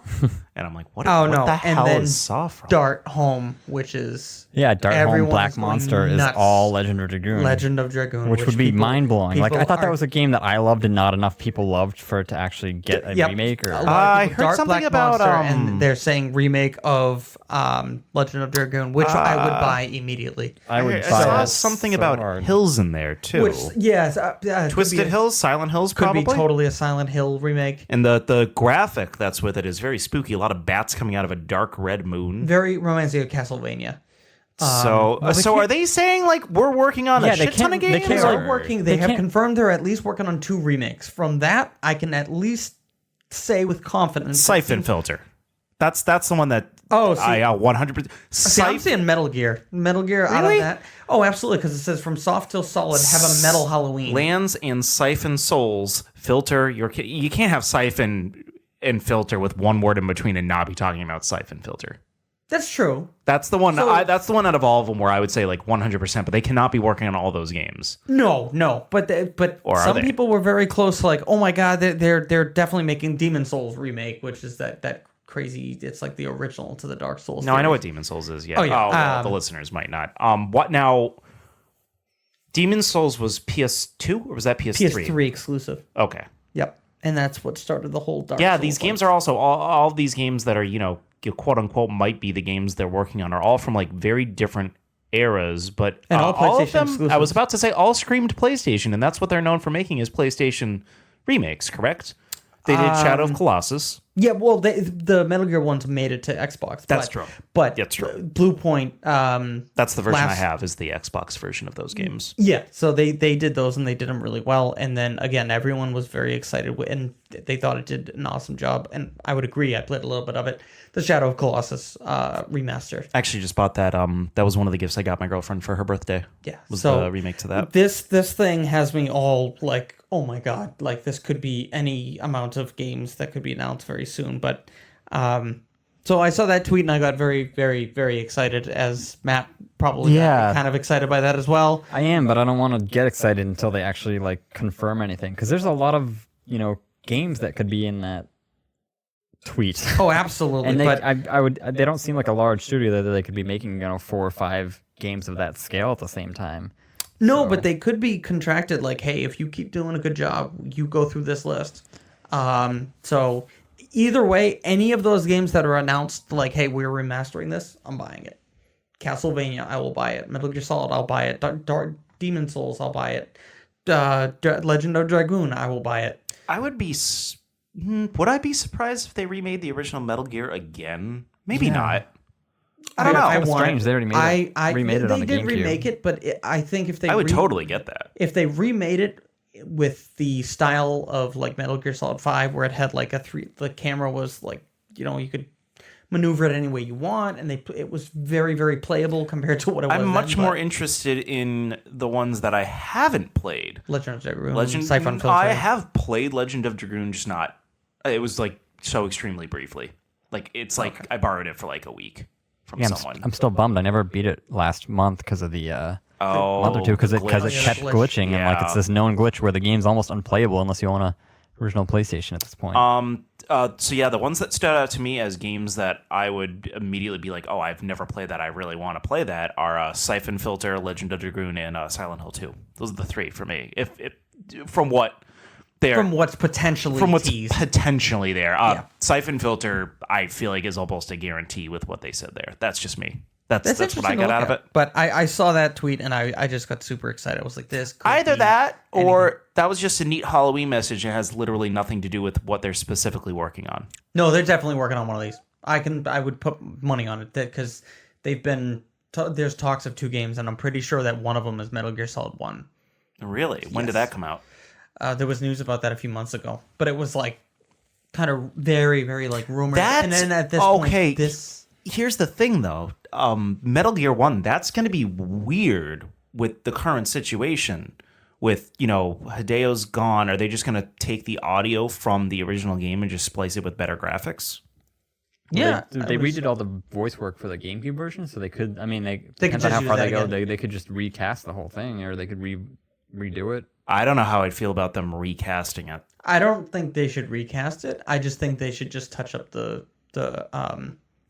and I'm like, what the hell is Saw from? Dart Home, which is... Yeah, Dart Home Black Monster is all Legend of Dragoon. Legend of Dragoon. Which would be mind-blowing. Like, I thought that was a game that I loved and not enough people loved for it to actually get a remake. Or I heard something about... and they're saying remake of Legend of Dragoon, which I would buy immediately. I saw something about hills in there, too. Which, yes. Twisted Hills? Silent Hills, probably? Could be totally a Silent Hill remake. And the graphic that's with it is very spooky. A lot of bats coming out of a dark red moon. Very reminds me of Castlevania. So are they saying like we're working on a shit ton of games? They can't- are working. They have confirmed they're at least working on 2 remakes. From that, I can at least say with confidence. Siphon Filter. That's the one that. Oh, see, I 100%. See, I'm saying Metal Gear. Metal Gear out of Really? that. Oh, absolutely, because it says from soft till solid, have a metal Halloween. Lands and Siphon Souls filter your. You can't have Siphon and Filter with one word in between and not be talking about Siphon Filter. That's true. That's the one. So- That's the one out of all of them where I would say like 100%. But they cannot be working on all those games. No, but Or are some they? people were very close. Like, oh my god, they're definitely making Demon Souls remake, which is that crazy. It's like the original to the Dark Souls. No, I know series. what Demon Souls is. Yeah. Oh, yeah. Well, the listeners might not. What now? Demon Souls was PS2 or was that PS3? PS3 exclusive. Okay. Yep, and that's what started the whole Dark. Yeah, Souls these games are also all these games that are quote unquote might be the games they're working on are all from like very different eras, but And all all of PlayStation them. exclusives. I was about to say all screamed PlayStation, and that's what they're known for making is PlayStation remakes. Correct? They did Shadow of Colossus. Yeah, well, the Metal Gear ones made it to Xbox. That's true. But That's true. Blue Point. That's the version I last- have is the Xbox version of those games. Yeah, so they did those and they did them really well. And then again, everyone was very excited and they thought it did an awesome job. And I would agree. I played a little bit of it. The Shadow of Colossus remaster. Actually, just bought that. That was one of the gifts I got my girlfriend for her birthday. Yeah, Was so the remake to that. This thing has me all like, oh my god, like this could be any amount of games that could be announced very soon. But so I saw that tweet and I got very, very, very excited, as Matt probably got kind of excited by that as well. I am, but I don't want to get excited until they actually like confirm anything, because there's a lot of games that could be in that tweet. Oh, absolutely. And but they don't seem like a large studio that they could be making 4 or 5 games of that scale at the same time. no, but they could be contracted. Like, hey, if you keep doing a good job, you go through this list. So either way, any of those games that are announced, like, hey, we're remastering this, I'm buying it. Castlevania, I will buy it. Metal Gear Solid, I'll buy it. Dark Demon Souls, I'll buy it. Legend of Dragoon, I will buy it. I would be. Would I be surprised if they remade the original Metal Gear again? Maybe not. I don't know. I It's want strange. it. They already made it. Remade it on the They did GameCube. remake it, but I think if they I would totally get that. if they remade it with the style of like Metal Gear Solid 5, where it had like the camera was like, you could maneuver it any way you want, and it was very, very playable compared to what it was. I'm much then, more but interested in the ones that I haven't played. Legend of Dragoon, Siphon Filter. I have played Legend of Dragoon, just not. It was like so extremely briefly. Like it's like I borrowed it for like a week from someone. I'm still bummed. I never beat it last month because of the month or two, because it glitch. kept Glitch. glitching, and like Yeah. it's this known glitch where the game's almost unplayable unless you own a original PlayStation at this point. So yeah, the ones that stood out to me as games that I would immediately be like, oh, I've never played that, I really want to play that, are Siphon Filter, Legend of Dragoon, and Silent Hill 2. Those are the 3 for me. If from what's potentially teased. potentially there. Siphon Filter, I feel like is almost a guarantee with what they said there. That's just me. That's what I interesting to got look out of at. it. But I saw that tweet and I just got super excited. I was like, this could Either be that anything. or that was just a neat Halloween message and has literally nothing to do with what they're specifically working on. No, they're definitely working on one of these. I would put money on it because they've been there's talks of 2 games, and I'm pretty sure that one of them is Metal Gear Solid 1. Really? When did that come out? There was news about that a few months ago, but it was like kind of very, very like rumored. And then at this okay. point, this Here's the thing, though. Metal Gear 1, that's going to be weird with the current situation. With, Hideo's gone, are they just going to take the audio from the original game and just splice it with better graphics? yeah, They redid all the voice work for the GameCube version, so they could. I mean, They could depends on just how use far that they go. again. They could just recast the whole thing, or they could redo it. I don't know how I'd feel about them recasting it. I don't think they should recast it. I just think they should just touch up the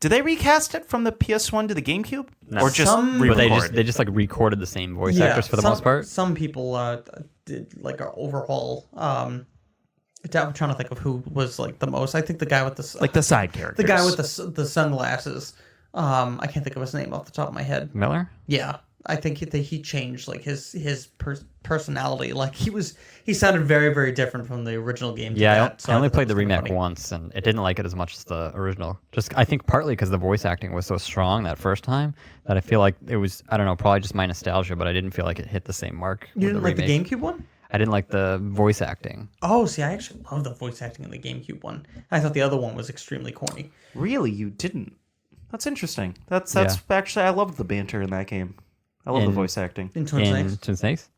Did they recast it from the PS1 to the GameCube? No. Or just Some- But re-record? they just like recorded the same voice actors for the most part. Some people did like an overhaul. I'm trying to think of who was like the most. I think the guy with the side characters. the guy with the sunglasses. I can't think of his name off the top of my head. Miller? Yeah. I think that he changed like his personality. Like he sounded very, very different from the original game. To Yeah, that, so I only thought that played the was kinda remake funny. once, and it didn't like it as much as the original. Just I think partly because the voice acting was so strong that first time that I feel like it was, I don't know, probably just my nostalgia, but I didn't feel like it hit the same mark. You with didn't like the remake. GameCube one? I didn't like the voice acting. Oh, see, I actually love the voice acting in the GameCube one. I thought the other one was extremely corny. Really, you didn't? That's interesting. That's Yeah. actually, I loved the banter in that game. I love the In- voice acting. In Twin In Snakes, Twin Snakes,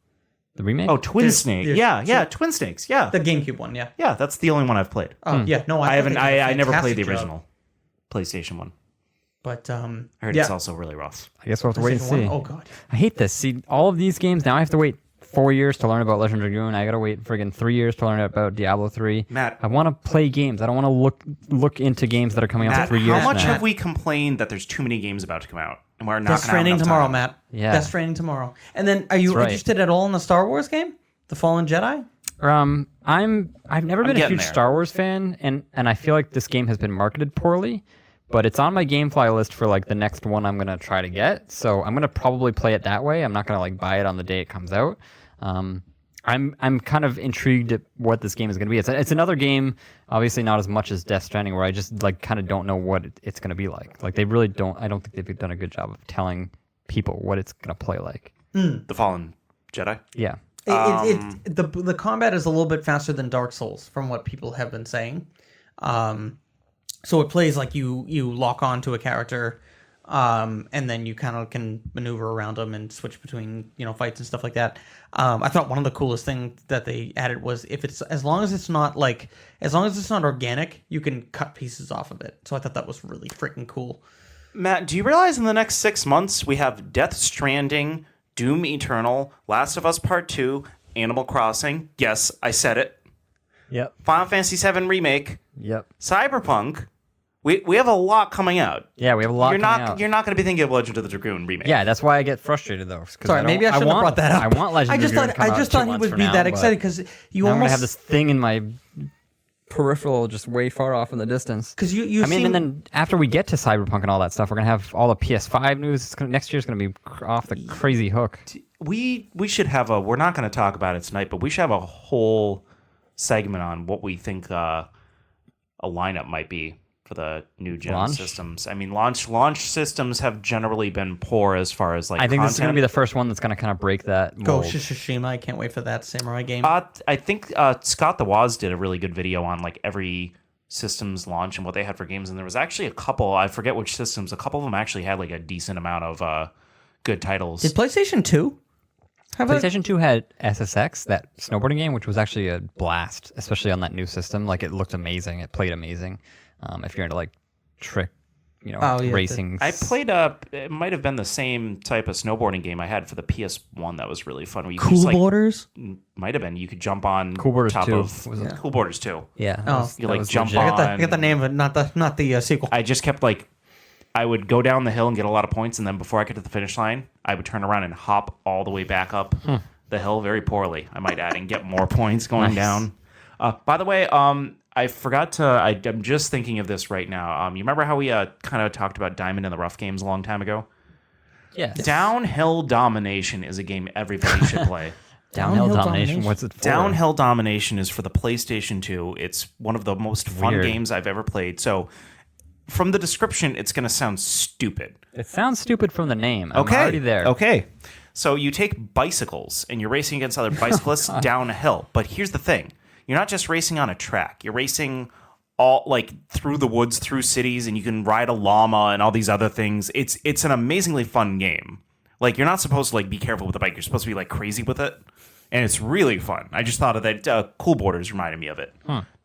the remake. Oh, Twin There's- Snake. there's Yeah, Twin Snakes. Yeah, the GameCube one, yeah. yeah. That's the only one I've played. Oh, yeah, no, I thought haven't. they did a I never played the fantastic job. original PlayStation one. But I heard yeah. it's also really rough. I guess we'll have to wait and PlayStation see. 1? Oh god. I hate this. See, all of these games now I have to wait 4 years to learn about Legend of Dragoon. I gotta wait friggin' 3 years to learn about Diablo 3. Matt. I want to play games. I don't want to look into games that are coming out Matt, for 3 years. how much from now. have we complained that there's too many games about to come out, and we're not Death going to have Stranding enough tomorrow, time? Matt. Yeah. Death Stranding tomorrow. And then are you That's right. interested at all in the Star Wars game? The Fallen Jedi? I've never been a getting huge there. Star Wars fan, and I feel like this game has been marketed poorly, but it's on my GameFly list for like the next one I'm gonna try to get. So I'm gonna probably play it that way. I'm not gonna like buy it on the day it comes out. I'm kind of intrigued at what this game is gonna be. It's another game, obviously not as much as Death Stranding, where I just like kind of don't know what it's gonna be like. Like they really don't. I don't think they've done a good job of telling people what it's gonna play like. The Fallen Jedi. Yeah. The combat is a little bit faster than Dark Souls, from what people have been saying. So it plays like you lock on to a character, and then you kind of can maneuver around them and switch between fights and stuff like that. I thought one of the coolest things that they added was as long as it's not organic, you can cut pieces off of it. So I thought that was really freaking cool. Matt, do you realize in the next 6 months we have Death Stranding, Doom Eternal, Last of Us Part 2, Animal Crossing, yes, I said it, Yep. Final Fantasy VII Remake, Yep. Cyberpunk. We have a lot coming out. Yeah, we have a lot. You're coming not out. you're not going to be thinking of Legend of the Dragoon remake. Yeah, that's why I get frustrated though. 'Cause Sorry, maybe I shouldn't have brought that up. I want Legend of Dragoon to come I out just 2 thought he months would from be now, that but excited because you now I'm almost gonna have this thing in my peripheral, just way far off in the distance. because you. I mean, and then after we get to Cyberpunk and all that stuff, we're gonna have all the PS5 news. Next year's gonna be off the crazy hook. We should have we're not going to talk about it tonight, but we should have a whole segment on what we think a lineup might be for the new gen Launch? systems. I mean, launch systems have generally been poor as far as like I think content. this is gonna be the first one that's gonna kind of break that mold. Ghost of Tsushima. I can't wait for that samurai game. I think Scott the Woz did a really good video on like every system's launch and what they had for games, and there was actually a couple, I forget which systems, a couple of them actually had like a decent amount of good titles. Did PlayStation 2 have a PlayStation 2 had SSX, that snowboarding game, which was actually a blast, especially on that new system. Like it looked amazing, it played amazing. If you're into like trick, Oh, yeah, racing. I played it might have been the same type of snowboarding game I had for the PS1 that was really fun. Where you could Cool just, like, Borders? might have been. You could jump on Cool Borders top 2 of was a- Cool Borders 2. Yeah. Oh. You, like, jump I on. got the name of it, not the sequel. I just kept like, I would go down the hill and get a lot of points, and then before I get to the finish line, I would turn around and hop all the way back up the hill very poorly, I might add, and get more points going down. By the way, I forgot to. I'm just thinking of this right now. You remember how we kind of talked about Diamond in the Rough games a long time ago? Yeah. Downhill Domination is a game everybody should play. Downhill Downhill Domination. Domination? What's it for? Downhill Domination is for the PlayStation 2. It's one of the most fun Weird. games I've ever played. So, from the description, it's going to sound stupid. It sounds stupid from the name. I'm already there. Okay. So you take bicycles and you're racing against other bicyclists down a hill. But here's the thing. You're not just racing on a track. You're racing all like through the woods, through cities, and you can ride a llama and all these other things. It's an amazingly fun game. Like, you're not supposed to like be careful with the bike. You're supposed to be like crazy with it. And it's really fun. I just thought of that. Cool Borders reminded me of it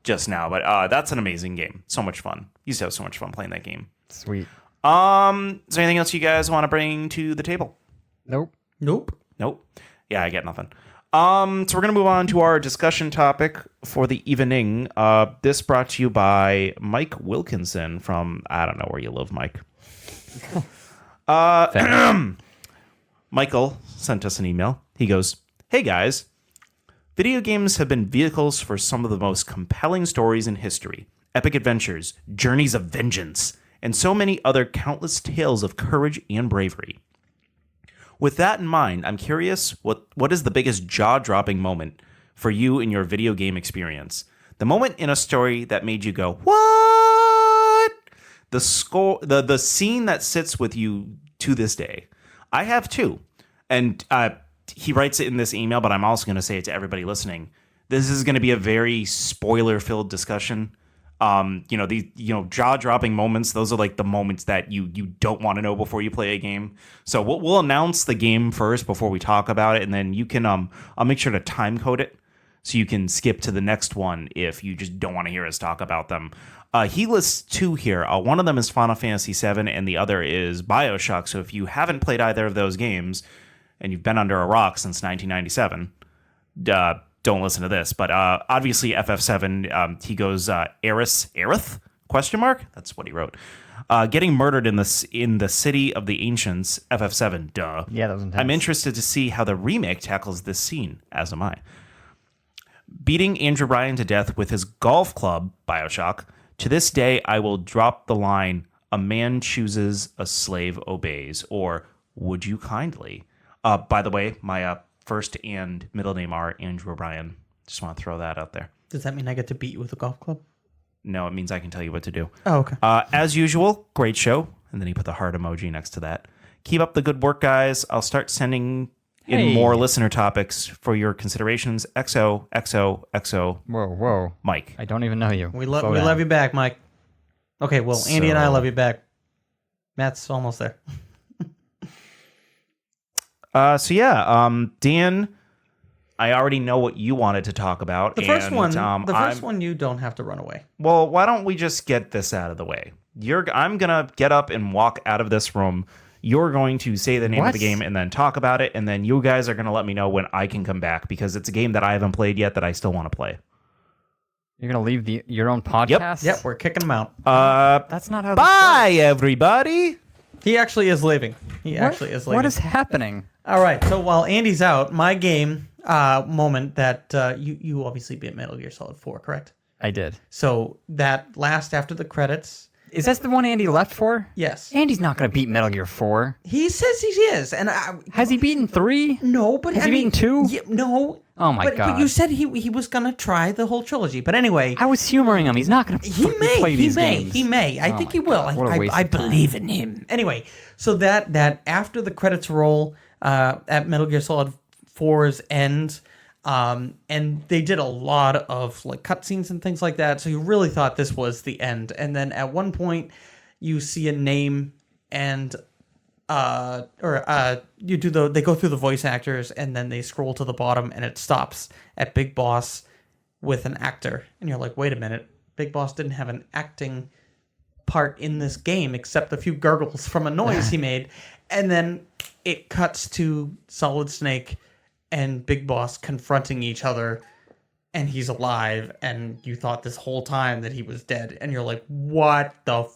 just now. But that's an amazing game. So much fun. Used to have so much fun playing that game. Sweet. Is there anything else you guys want to bring to the table? Nope. Nope. Nope. Yeah, I get nothing. So we're going to move on to our discussion topic for the evening. This brought to you by Mike Wilkinson from, I don't know where you live, Mike. Michael sent us an email. He goes, "Hey guys, video games have been vehicles for some of the most compelling stories in history. Epic adventures, journeys of vengeance, and so many other countless tales of courage and bravery. With that in mind, I'm curious what is the biggest jaw-dropping moment for you in your video game experience? The moment in a story that made you go, "What?" The scene that sits with you to this day. I have two. And he writes it in this email, but I'm also going to say it to everybody listening. This is going to be a very spoiler-filled discussion. These jaw-dropping moments. Those are like the moments that you don't want to know before you play a game. So we'll announce the game first before we talk about it, and then you can I'll make sure to time code it so you can skip to the next one if you just don't want to hear us talk about them. He lists two here. One of them is Final Fantasy VII, and the other is BioShock. So if you haven't played either of those games and you've been under a rock since 1997, don't listen to this. But obviously FF7, he goes Aerith? Question mark? That's what he wrote. Getting murdered in the city of the ancients, FF7, duh. Yeah, that was intense. I'm interested to see how the remake tackles this scene, as am I. Beating Andrew Ryan to death with his golf club, BioShock. To this day, I will drop the line, "A man chooses, a slave obeys," or "Would you kindly?" By the way, my first and middle name are Andrew Ryan. Just want to throw that out there. Does that mean I get to beat you with a golf club? No, it means I can tell you what to do. Oh, okay. As usual, great show. And then he put the heart emoji next to that. Keep up the good work, guys. I'll start sending in more listener topics for your considerations. XOXOXO. Whoa. Mike. I don't even know you. We love you back, Mike. Okay, well, Andy and I love you back. Matt's almost there. Dan, I already know what you wanted to talk about. The first one, you don't have to run away. Well, why don't we just get this out of the way? I'm gonna get up and walk out of this room. You're going to say the name of the game and then talk about it, and then you guys are gonna let me know when I can come back because it's a game that I haven't played yet that I still want to play. You're gonna leave your own podcast? Yep, we're kicking him out. That's not how. Bye, everybody. He actually is leaving. What is happening? All right. So while Andy's out, my game moment that you obviously beat Metal Gear Solid 4, correct? I did. So that last after the credits. Is that the one Andy left for? Yes. Andy's not going to beat Metal Gear 4. He says he is, and has he beaten 3? No, but has he beaten 2? Yeah, no. Oh my god! But you said he was gonna try the whole trilogy. But anyway, I was humoring him. He's not gonna. Play these games. He may. I think he will. I believe in him. Anyway, so that after the credits roll at Metal Gear Solid 4's end, and they did a lot of like cutscenes and things like that. So you really thought this was the end. And then at one point, you see a name and. They go through the voice actors and then they scroll to the bottom and it stops at Big Boss with an actor. And you're like, wait a minute, Big Boss didn't have an acting part in this game except a few gurgles from a noise he made. And then it cuts to Solid Snake and Big Boss confronting each other and he's alive. And you thought this whole time that he was dead. And you're like, what the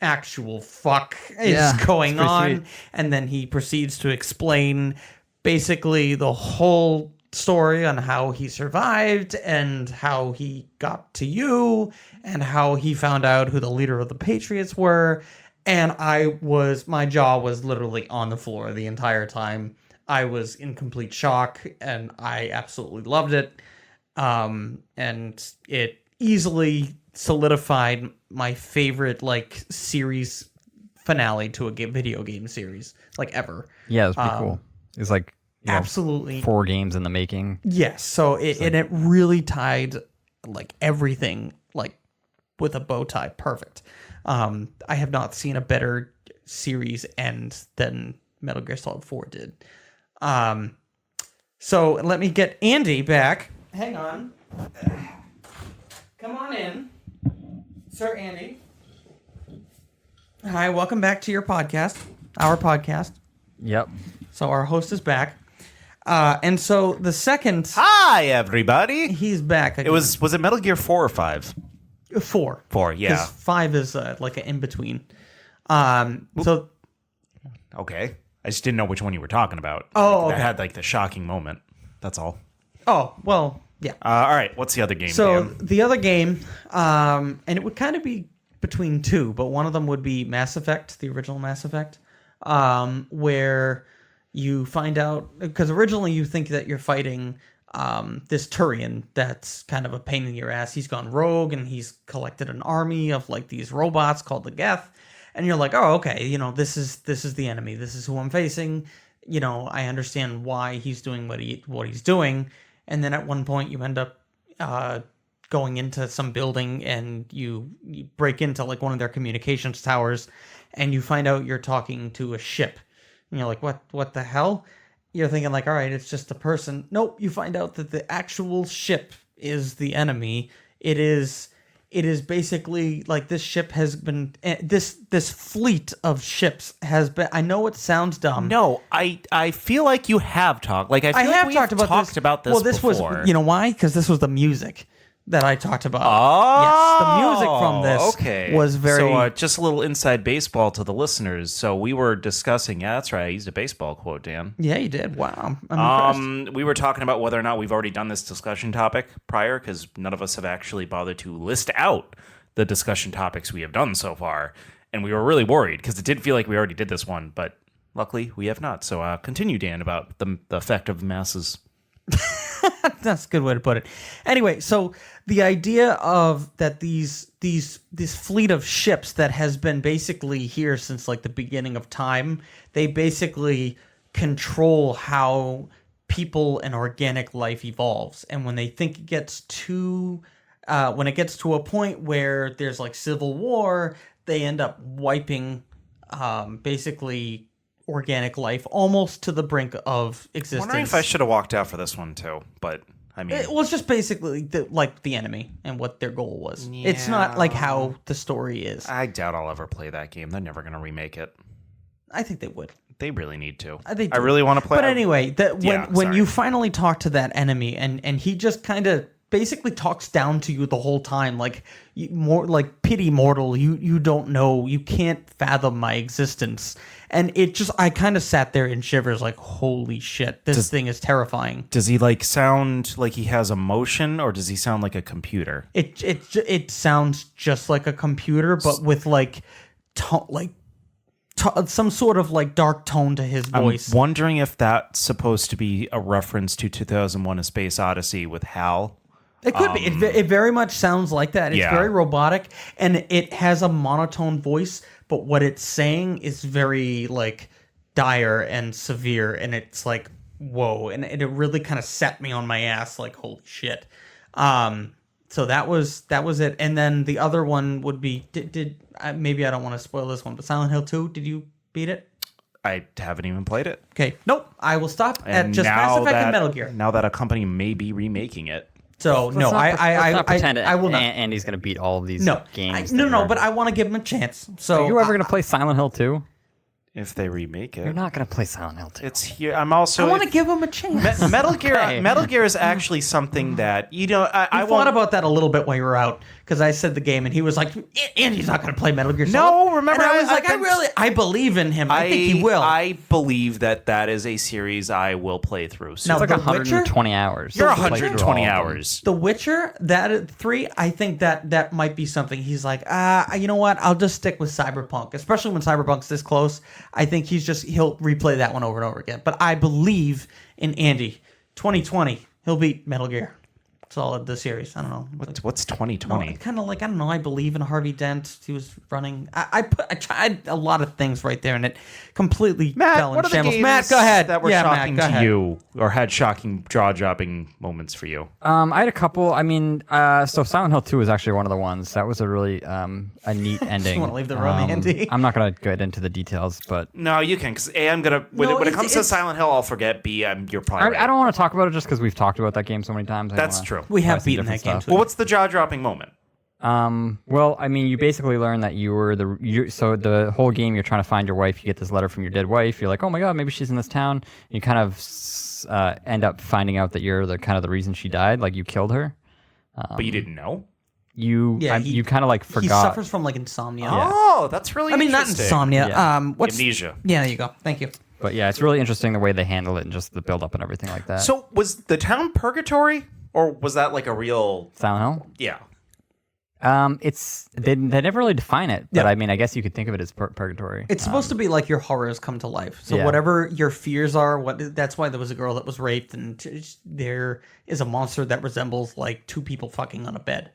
actual fuck is going on? Sweet. And then he proceeds to explain basically the whole story on how he survived and how he got to you and how he found out who the leader of the Patriots were. And my jaw was literally on the floor the entire time. I was in complete shock and I absolutely loved it. And it easily solidified my favorite like series finale to a video game series like ever. Yeah, it was pretty cool. It was like absolutely 4 games in the making. Yes, so it really tied like everything like with a bow tie, perfect. I have not seen a better series end than Metal Gear Solid 4 did. So let me get Andy back. Hang on. Come on in. Sir Andy. Hi, welcome back to your podcast. Our podcast. Yep. So our host is back. And so the second... Hi, everybody. He's back again. It was it Metal Gear 4 or 5? 4. 4, yeah. Because 5 is like an in-between. So... Okay. I just didn't know which one you were talking about. Oh, That had like the shocking moment. That's all. Oh, well... Yeah. All right. What's the other game? So Dan? the other game, and it would kind of be between two, but one of them would be Mass Effect, the original Mass Effect, where you find out, because originally you think that you're fighting this Turian that's kind of a pain in your ass. He's gone rogue and he's collected an army of like these robots called the Geth, and you're like, oh, okay, you know, this is the enemy. This is who I'm facing. You know, I understand why he's doing what he's doing. And then at one point you end up going into some building and you break into like one of their communications towers, and you find out you're talking to a ship. And you're like, what the hell? You're thinking like, all right, it's just a person. Nope, you find out that the actual ship is the enemy. It is basically like this ship has been, this fleet of ships has been, I know it sounds dumb. No, I feel like you have talked. Like I feel have like talked we've about talked this. about this Well, this before. was, you know why? Because this was the music that I talked about. Oh, yes, the music from this okay. was very. So just a little inside baseball to the listeners. So we were discussing. Yeah, that's right. I used a baseball quote, Dan. Yeah, you did. Wow, I'm impressed. We were talking about whether or not we've already done this discussion topic prior, because none of us have actually bothered to list out the discussion topics we have done so far, and we were really worried because it did feel like we already did this one, but luckily we have not. So continue, Dan, about the effect of the masses. That's a good way to put it. Anyway, so the idea of that this fleet of ships that has been basically here since like the beginning of time, they basically control how people and organic life evolves. And when they think it gets to a point where there's like civil war, they end up wiping basically organic life almost to the brink of existence. I'm wondering if I should have walked out for this one too, but I mean, It was just basically the enemy and what their goal was. Yeah. It's not like how the story is. I doubt I'll ever play that game. They're never going to remake it. I think they would. They really need to. They do. I really want to play. But anyway, when you finally talk to that enemy and he just kind of basically talks down to you the whole time, like more like pity mortal. You don't know. You can't fathom my existence. And it just, I kind of sat there in shivers, like, holy shit, this thing is terrifying. Does he like sound like he has emotion, or does he sound like a computer? It sounds just like a computer, but with like some sort of like dark tone to his voice. I'm wondering if that's supposed to be a reference to 2001: A Space Odyssey with Hal. It could be. It very much sounds like that. It's very robotic, and it has a monotone voice, but what it's saying is very like dire and severe, and it's like, whoa, and it really kind of set me on my ass, like, holy shit. So that was it. And then the other one would be, maybe I don't want to spoil this one, but Silent Hill 2, did you beat it? I haven't even played it. Okay, nope. I will stop at just Mass Effect and Metal Gear. Now that a company may be remaking it. So no, I will not. Andy's gonna beat all of these games. But I want to give him a chance. So are you ever gonna play Silent Hill 2? If they remake it, you're not gonna play Silent Hill 2. It's here. I want to give him a chance. Metal Gear. Okay. Metal Gear is actually something that I thought about that a little bit while you were out, because I said the game and he was like, Andy's not going to play Metal Gear Solid. No, remember, and I was like, I believe in him. I think he will. I believe that is a series I will play through. So it's like 120 hours. You're 120 hours. The Witcher, that 3, I think that might be something. He's like, you know what? I'll just stick with Cyberpunk, especially when Cyberpunk's this close. I think he'll replay that one over and over again. But I believe in Andy. 2020, he'll beat Metal Gear Solid, the series. I don't know. What's 2020? Kind of like, I don't know. I believe in Harvey Dent. He was running. I tried a lot of things right there, and it completely fell in shambles. Matt, go ahead. That were shocking to you, or had shocking, jaw-dropping moments for you? I had a couple. I mean, so Silent Hill 2 was actually one of the ones. That was a really a neat ending. You want to leave the room, Andy? I'm not going to get into the details, but no, you can. Because A, I'm gonna when it comes to Silent Hill, I'll forget. B, you're probably right. I don't want to talk about it just because we've talked about that game so many times. That's true. We have beaten that game. Well, what's the jaw-dropping moment? Well, I mean, you basically learn that so the whole game you're trying to find your wife. You get this letter from your dead wife. You're like, oh my god, maybe she's in this town. You kind of end up finding out that you're the reason she died. Like you killed her. But you didn't know. You kind of like forgot. He suffers from like insomnia. Yeah. Oh, that's really. Interesting. Not insomnia. Yeah. Amnesia. Yeah, there you go. Thank you. But yeah, it's really interesting the way they handle it and just the build up and everything like that. So was the town purgatory, or was that like a real Silent Hill? Yeah. It's they never really define it, but Yeah. I mean, I guess you could think of it as purgatory. It's supposed to be like your horrors come to life. So Yeah. whatever your fears are, that's why there was a girl that was raped, and there is a monster that resembles like two people fucking on a bed,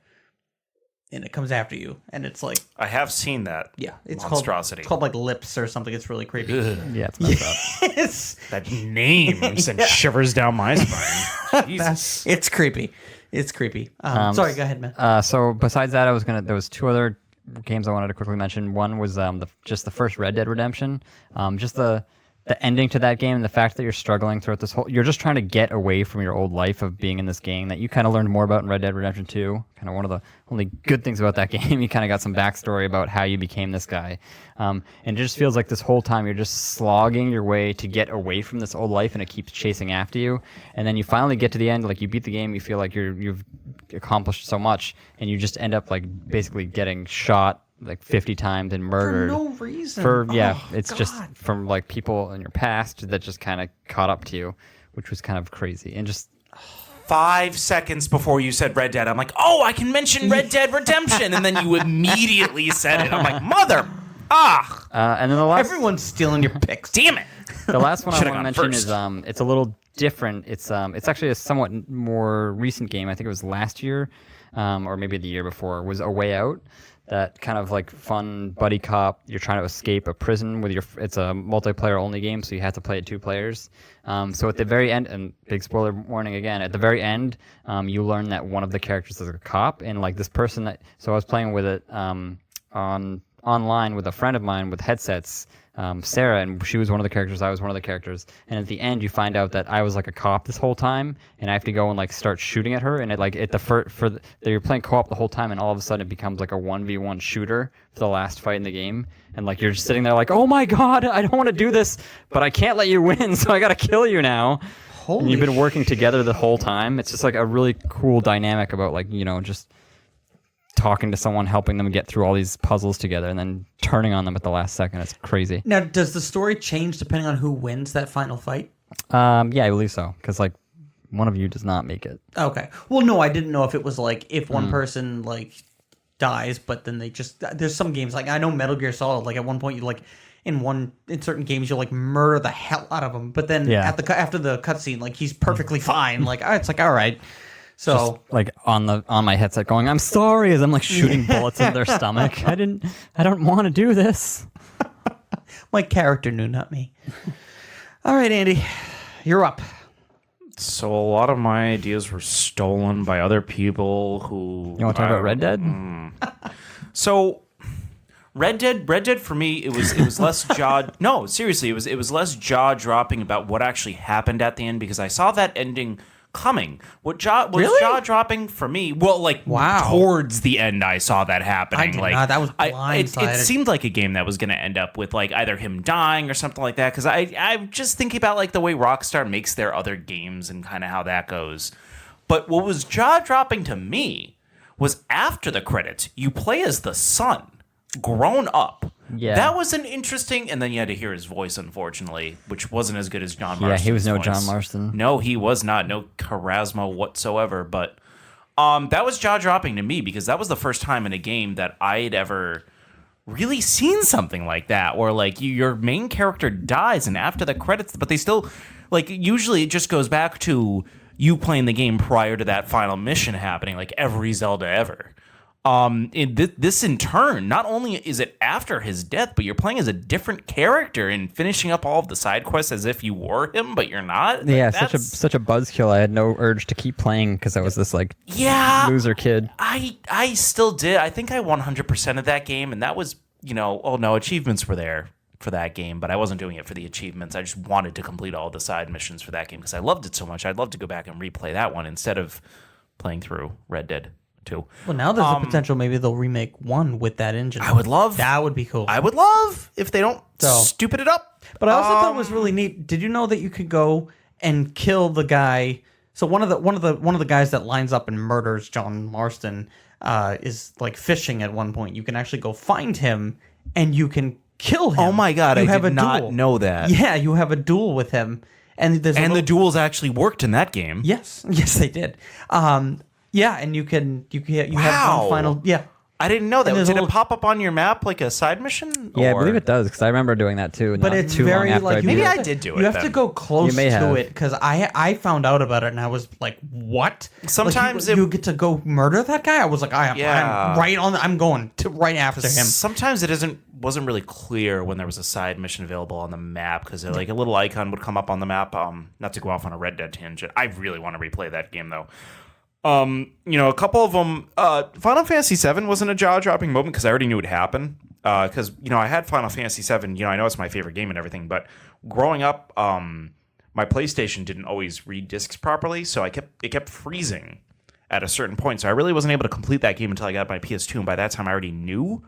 and it comes after you, and it's like I have seen that. yeah, it's monstrosity. It's called like Lips or something. It's really creepy. Ugh. Yeah, it's messed up. It's That name sent shivers down my spine. Jesus. it's creepy. It's creepy. Sorry, go ahead, man. So besides that, there was two other games I wanted to quickly mention. One was just the first Red Dead Redemption. Just the ending to that game, and the fact that you're struggling throughout this whole, you're just trying to get away from your old life of being in this game that you kind of learned more about in Red Dead Redemption 2. Kind of one of the only good things about that game. You kind of got some backstory about how you became this guy. And it just feels like this whole time you're just slogging your way to get away from this old life, and it keeps chasing after you. And then you finally get to the end, like you beat the game, you feel like you've accomplished so much, and you just end up like basically getting shot like 50 times and murdered For no reason. it's God. just from like people in your past that just kind of caught up to you, which was kind of crazy. And just 5 seconds before you said Red Dead, I'm like, oh, I can mention Red Dead Redemption. And then you immediately said it. I'm like, and then the last Everyone's stealing your picks. damn it. the last one I Should've want to gone mention first. is it's a little different. It's actually a somewhat more recent game. I think it was last year, or maybe the year before. Was A Way Out. That kind of like fun buddy cop. You're trying to escape a prison with your. It's a multiplayer only game, so you have to play it 2 players. So at the very end, and big spoiler warning again, at the very end, you learn that one of the characters is a cop, and like this person that. So I was playing with it online with a friend of mine with headsets. Sarah, and she was one of the characters, I was one of the characters, and at the end you find out that I was like a cop this whole time, and I have to go and like start shooting at her, and it like you're playing co-op the whole time, and all of a sudden it becomes like a 1v1 shooter for the last fight in the game, and like you're just sitting there like, oh my god, I don't want to do this, but I can't let you win, so I gotta kill you now. And you've been working together the whole time. It's just like a really cool dynamic about like, just talking to someone, helping them get through all these puzzles together, and then turning on them at the last second. It's crazy. Now, does the story change depending on who wins that final fight? Yeah, I believe so. Because like one of you does not make it. Okay. Well, no, I didn't know if it was like if one person like dies, but then they just there's some games like I know Metal Gear Solid. Like at one point you like in certain games you like murder the hell out of him, but then after the cutscene like he's perfectly fine. Like it's like all right. So just, like on my headset going, I'm sorry, as I'm like shooting bullets in their stomach. I don't want to do this. my character knew, not me. All right, Andy, you're up. So a lot of my ideas were stolen by other people who... You want to talk about Red Dead? So Red Dead for me, it was less jaw... No, seriously, it was less jaw-dropping about what actually happened at the end, because I saw that ending coming. What was jaw-dropping for me? Well, like towards the end, I saw that happening. I did not. That was blindsided. It seemed like a game that was going to end up with like either him dying or something like that. Because I'm just thinking about like the way Rockstar makes their other games and kind of how that goes. But what was jaw-dropping to me was after the credits, you play as the son, grown up. Yeah. That was an interesting, and then you had to hear his voice, unfortunately, which wasn't as good as John Marston's Yeah, he was no voice. John Marston. No, he was not. No charisma whatsoever. But that was jaw-dropping to me, because that was the first time in a game that I'd ever really seen something like that, where like your main character dies, and after the credits, but they still, like, usually it just goes back to you playing the game prior to that final mission happening, like every Zelda ever. This in turn, not only is it after his death, but you're playing as a different character and finishing up all of the side quests as if you were him, but you're not. Yeah, such a buzzkill. I had no urge to keep playing because I was this like loser kid. I still did. I think I 100% of that game, and that was, achievements were there for that game, but I wasn't doing it for the achievements. I just wanted to complete all the side missions for that game because I loved it so much. I'd love to go back and replay that one instead of playing through Red Dead 2. Well, now there's a potential maybe they'll remake 1 with that engine. I would love that. Would be cool. I would love if they don't stupid it up. But I also thought it was really neat. Did you know that you could go and kill the guy? So one of the guys that lines up and murders John Marston is like fishing at one point. You can actually go find him and you can kill him. Oh my god, I did not know that. Yeah, you have a duel with him, and the duels actually worked in that game. Yes, they did. Yeah, and you have one final. Yeah, I didn't know that. And there's Did a it little- pop up on your map like a side mission? Yeah, I or- believe it does because I remember doing that too. But not it's too very long after like I you beat Maybe it. I have to- did do it You have then. to go close You may to have. it because I found out about it and I was like, what? Sometimes like you get to go murder that guy. I was like, I'm right on. I'm going to right after him. Sometimes it wasn't really clear when there was a side mission available on the map because like a little icon would come up on the map. Not to go off on a Red Dead tangent. I really want to replay that game though. A couple of them. Final Fantasy VII wasn't a jaw-dropping moment because I already knew it happened. Because I had Final Fantasy VII. I know it's my favorite game and everything, but growing up, my PlayStation didn't always read discs properly, so it kept freezing at a certain point. So I really wasn't able to complete that game until I got my PS2, and by that time I already knew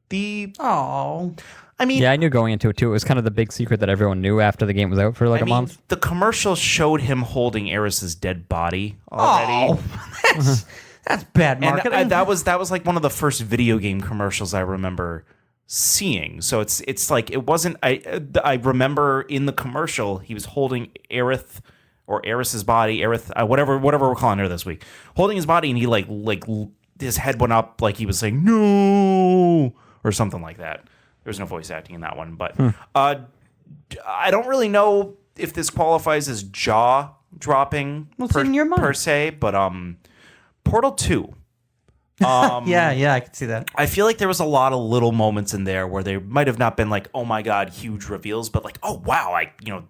the. Oh, I mean, Yeah, I knew going into it too. It was kind of the big secret that everyone knew after the game was out for like a month. the commercial showed him holding Eris's dead body already. oh, that's bad marketing. And that was like one of the first video game commercials I remember seeing. So it's like it wasn't. I remember in the commercial he was holding Aerith or Eris's body, whatever we're calling her this week, holding his body, and he like his head went up like he was saying no or something like that. There's no voice acting in that one, but I don't really know if this qualifies as jaw dropping What's in your mind? per se, but Portal 2. yeah, I can see that. I feel like there was a lot of little moments in there where they might have not been like, oh my god, huge reveals, but like, oh wow,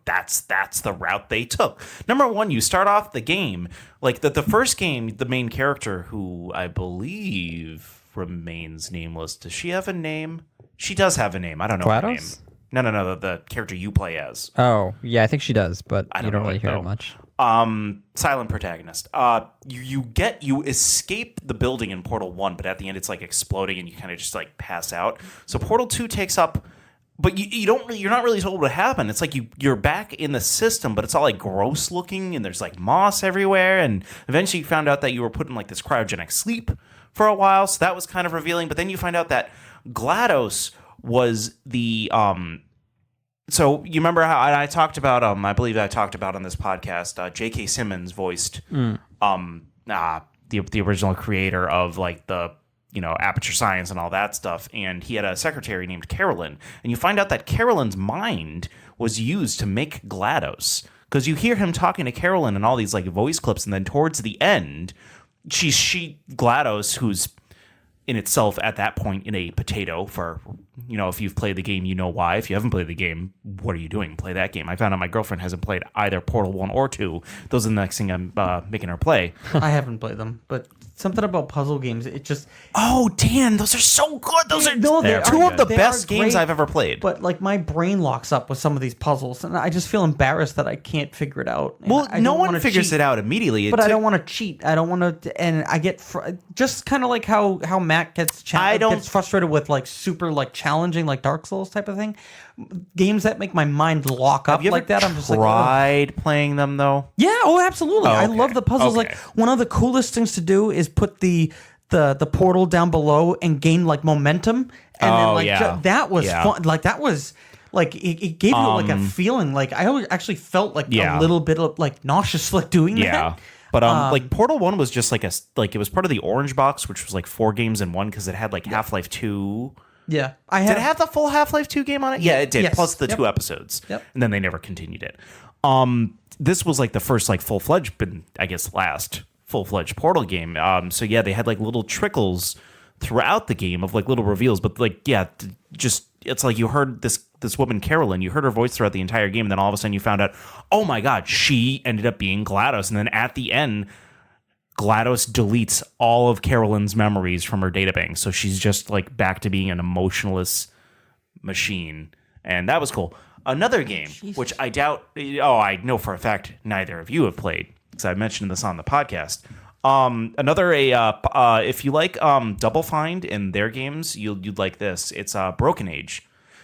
that's the route they took. Number one, you start off the game like the first game, the main character, who I believe remains nameless. Does she have a name? She does have a name. I don't know her name. GLaDOS? No. The character you play as. Oh, yeah, I think she does, but I you don't don't know really it, hear though. it much. Silent protagonist. You escape the building in Portal 1, but at the end it's like exploding and you kind of just like pass out. So Portal 2 takes up, but you're not really told what happened. It's like you're back in the system, but it's all like gross looking and there's like moss everywhere, and eventually you found out that you were put in like this cryogenic sleep for a while, so that was kind of revealing. But then you find out that GLaDOS was the so you remember how I talked about I believe I talked about on this podcast, J.K. Simmons voiced the original creator of like the Aperture Science and all that stuff, and he had a secretary named Carolyn, and you find out that Carolyn's mind was used to make GLaDOS, because you hear him talking to Carolyn in all these like voice clips, and then towards the end she GLaDOS, who's in itself at that point in a potato for, if you've played the game, you know why. If you haven't played the game, what are you doing? Play that game. I found out my girlfriend hasn't played either Portal 1 or 2. Those are the next thing I'm making her play. I haven't played them, but something about puzzle games, it just... Oh, Dan, those are so good. Those are they two are of the good. They best are games great, I've ever played. But like my brain locks up with some of these puzzles, and I just feel embarrassed that I can't figure it out. And Well, I no don't one wanna figures cheat, it out immediately. But I don't want to cheat. I don't want to, and I get just kind of like how Matt gets gets frustrated with like super like challenging like Dark Souls type of thing. Games that make my mind lock up like that. I'm just like, tried playing them though. yeah, oh, absolutely. I okay. love the puzzles. Okay. Like one of the coolest things to do is put the portal down below and gain like momentum, and then like that was fun. Like that was like it gave you like a feeling. Like I always actually felt like a little bit of like nauseous like doing that. But like Portal 1 was just like it was part of the Orange Box, which was like 4 games in one, because it had like Half-Life 2. Yeah, Did it have the full Half-Life 2 game on it? Yeah, it did. Yes. Plus the 2 episodes. Yep. And then they never continued it. This was like the first like full-fledged, but I guess last full-fledged Portal game. So yeah, they had like little trickles throughout the game of like little reveals, but like just it's like you heard this woman Carolyn, you heard her voice throughout the entire game, and then all of a sudden you found out, oh my god, she ended up being GLaDOS, and then at the end GLaDOS deletes all of Carolyn's memories from her databank, so she's just like back to being an emotionless machine, and that was cool. Another game, which I doubt, I know for a fact neither of you have played, because I mentioned this on the podcast. If you like Double Fine in their games, you'd like this. It's Broken Age.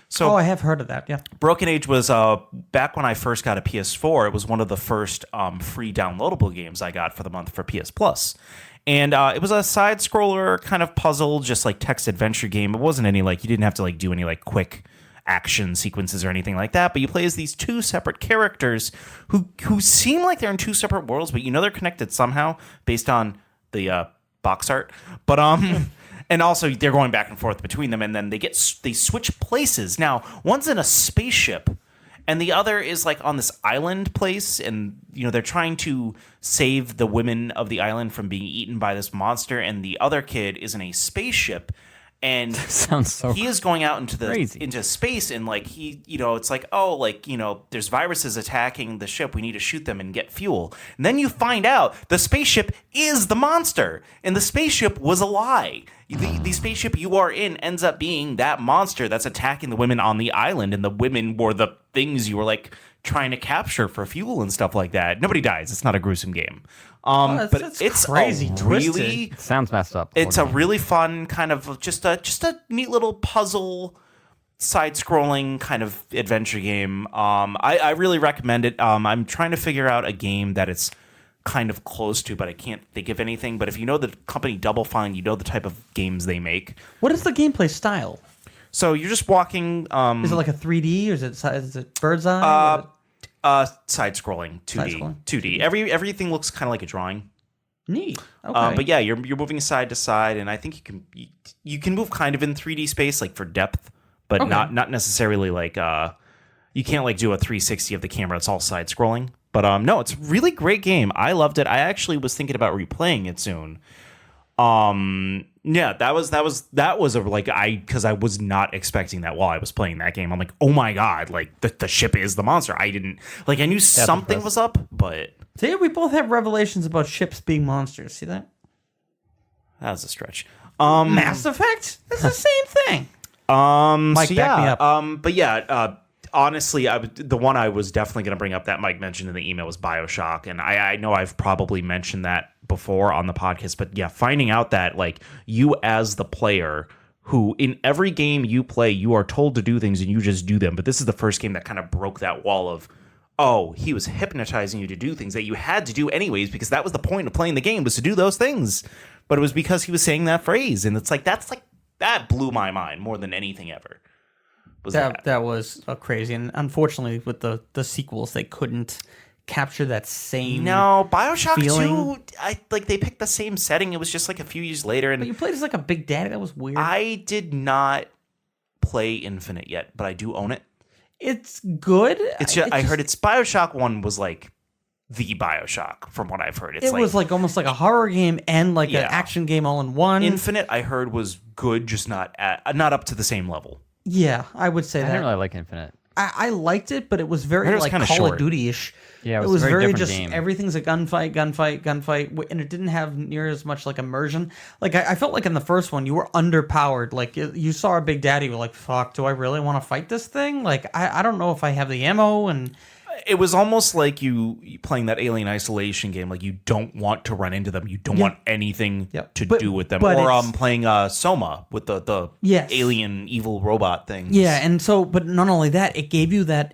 So I have heard of that. Yeah, Broken Age was back when I first got a PS4. It was one of the first free downloadable games I got for the month for PS Plus, and it was a side scroller kind of puzzle, just like text adventure game. It wasn't any like you didn't have to like do any like quick action sequences or anything like that, but you play as these two separate characters who seem like they're in two separate worlds, but they're connected somehow based on the box art. But and And also, they're going back and forth between them, and then they switch places. Now, one's in a spaceship, and the other is like on this island place, and they're trying to save the women of the island from being eaten by this monster, and the other kid is in a spaceship. And Sounds so he is going out into crazy. into space, and like it's like, oh, like there's viruses attacking the ship. We need to shoot them and get fuel. And then you find out the spaceship is the monster, and the spaceship was a lie. The spaceship you are in ends up being that monster that's attacking the women on the island, and the women were the things you were like trying to capture for fuel and stuff like that. Nobody dies. It's not a gruesome game. But it's crazy really It sounds messed up. it's a really fun kind of just a neat little puzzle side-scrolling kind of adventure game. I really recommend it. I'm trying to figure out a game that it's kind of close to, but I can't think of anything. But if you know the company Double Fine, you know the type of games they make. What is the gameplay style? So you're just walking. Is it like a 3D or is it bird's eye? Side-scrolling, 2D. Side-scrolling? 2D. Everything looks kind of like a drawing. Neat. Okay. But yeah, you're moving side to side, and I think you can move kind of in 3D space, like for depth, but Okay. not necessarily like you can't like do a 360 of the camera. It's all side scrolling. But no, it's a really great game. I loved it. I actually was thinking about replaying it soon. Yeah, that was because I was not expecting that while I was playing that game. I'm like, oh my god, like the ship is the monster. I knew something was up, but See, we both have revelations about ships being monsters. See that? that was a stretch. Mass Effect? It's the same thing. Mike, So back me yeah, up. but yeah, honestly, the one I was definitely going to bring up that Mike mentioned in the email was BioShock, and I know I've probably mentioned that before on the podcast, but yeah, finding out that like you as the player who in every game you play, you are told to do things and you just do them, but this is the first game that kind of broke that wall of, oh, he was hypnotizing you to do things that you had to do anyways because that was the point of playing the game was to do those things, but it was because he was saying that phrase, and it's like that blew my mind more than anything ever. That was crazy, and unfortunately, with the sequels, they couldn't capture that same. No, BioShock feeling. 2, they picked the same setting. It was just like a few years later, and But you played as like a big daddy. That was weird. I did not play Infinite yet, but I do own it. It's good. It's just, I heard it's BioShock 1 was like the BioShock from what I've heard. It's It was like almost like a horror game and like an Yeah. action game all in one. Infinite I heard was good, just not up to the same level. Yeah, I would say I that. didn't really like Infinite. I liked it, but it was I very heard it was like kinda Call short. of Duty-ish. Yeah, it was a very different just game. everything's a gunfight, and it didn't have near as much like immersion. Like I felt like in the first one, you were underpowered. Like you saw a big daddy, you were like, "Fuck, do I really want to fight this thing?" Like I don't know if I have the ammo, and It was almost like you playing that Alien Isolation game. Like you don't want to run into them. You don't want anything Yep. to But- do with them. but Or it's- playing Soma with the Yes. alien evil robot thing. yeah, and so, but not only that, it gave you that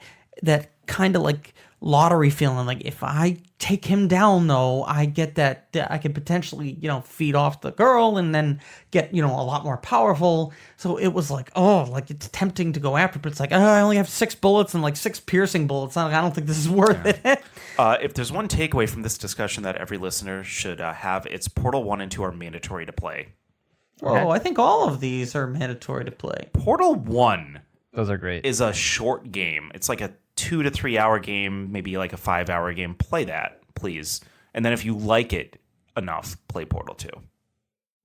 kind of like lottery feeling. Like if I take him down, though, I get that I could potentially feed off the girl and then get a lot more powerful. So it was like, oh, like it's tempting to go after, but it's like, oh, I only have 6 bullets and like 6 piercing bullets. I don't think this is worth it. If there's one takeaway from this discussion that every listener should have, it's Portal 1 and 2 are mandatory to play. Oh, I think all of these are mandatory to play. Portal 1 Those are great. is a short game. It's like a 2 to 3 hour game, maybe like a 5 hour game. Play that, please. And then if you like it enough, play Portal 2,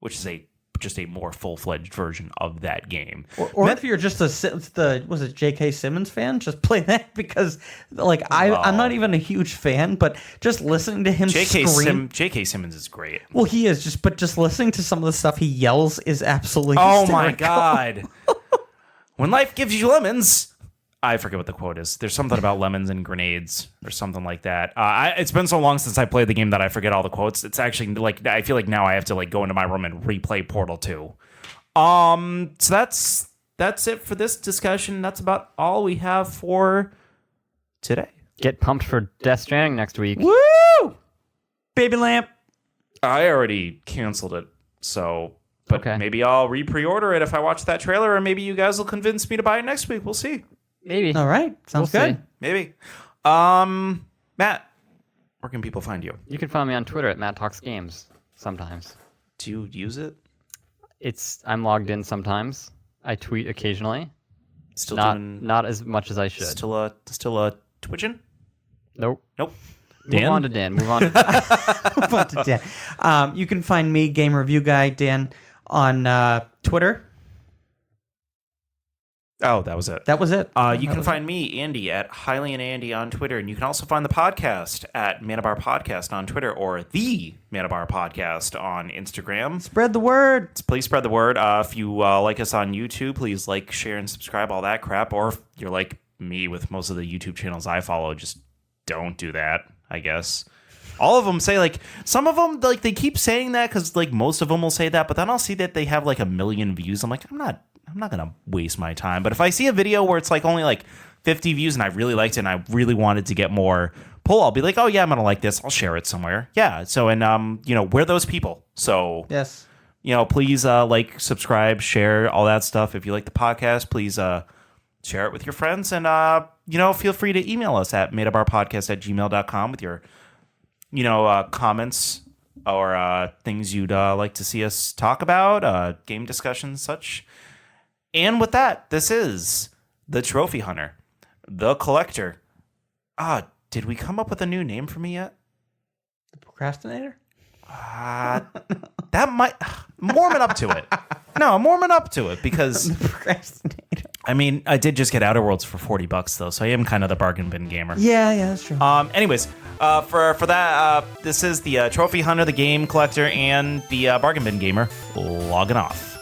which is just a more full-fledged version of that game. Or if you're just was it J.K. Simmons fan, just play that because like I'm not even a huge fan, but just listening to him scream. J.K. Simmons is great. Well, he is just listening to some of the stuff he yells is absolutely Oh my hysterical. god. When life gives you lemons. I forget what the quote is. There's something about lemons and grenades or something like that. It's been so long since I played the game that I forget all the quotes. It's actually like I feel like now I have to like go into my room and replay Portal 2. So that's it for this discussion. That's about all we have for today. Get pumped for Death Stranding next week. Woo! Baby lamp. I already canceled it, but Okay. maybe I'll pre-order it if I watch that trailer, or maybe you guys will convince me to buy it next week. We'll see. Maybe. All right, sounds We'll good. see. Maybe. Matt, where can people find you? You can find me on Twitter at Matt Talks Games sometimes. Do you use it? I'm logged in sometimes. I tweet occasionally. Still Not as much as I should. Still twitching? Nope. Dan? Move on to Dan. Move on to Dan. But to Dan. You can find me, Game Review Guy Dan, on Twitter. Oh, that was it. That was it. You can find me, Andy, at Hylian Andy on Twitter, and you can also find the podcast at Manabar Podcast on Twitter or the Manabar Podcast on Instagram. Spread the word. Please spread the word. If you like us on YouTube, please like, share, and subscribe, all that crap. Or if you're like me with most of the YouTube channels I follow, just don't do that, I guess. All of them say, like, some of them, like, they keep saying that because, like, most of them will say that, but then I'll see that they have, like, 1 million views. I'm like, I'm not going to waste my time. But if I see a video where it's, like, only, like, 50 views and I really liked it and I really wanted to get more pull, I'll be like, oh, yeah, I'm going to like this. I'll share it somewhere. Yeah. So, and, we're those people. So, Yes. Please, like, subscribe, share, all that stuff. If you like the podcast, please, share it with your friends. And, feel free to email us at manabarpodcast@gmail.com with your, comments or things you'd like to see us talk about, game discussions, such. And with that, this is the Trophy Hunter, the Collector. Did we come up with a new name for me yet? The Procrastinator? That might... I'm warming up to it. No, I'm warming up to it because... The Procrastinator. I mean, I did just get Outer Worlds for $40, though, so I am kind of the bargain bin gamer. Yeah, that's true. Anyways, for that, this is the Trophy Hunter, the Game Collector, and the bargain bin gamer logging off.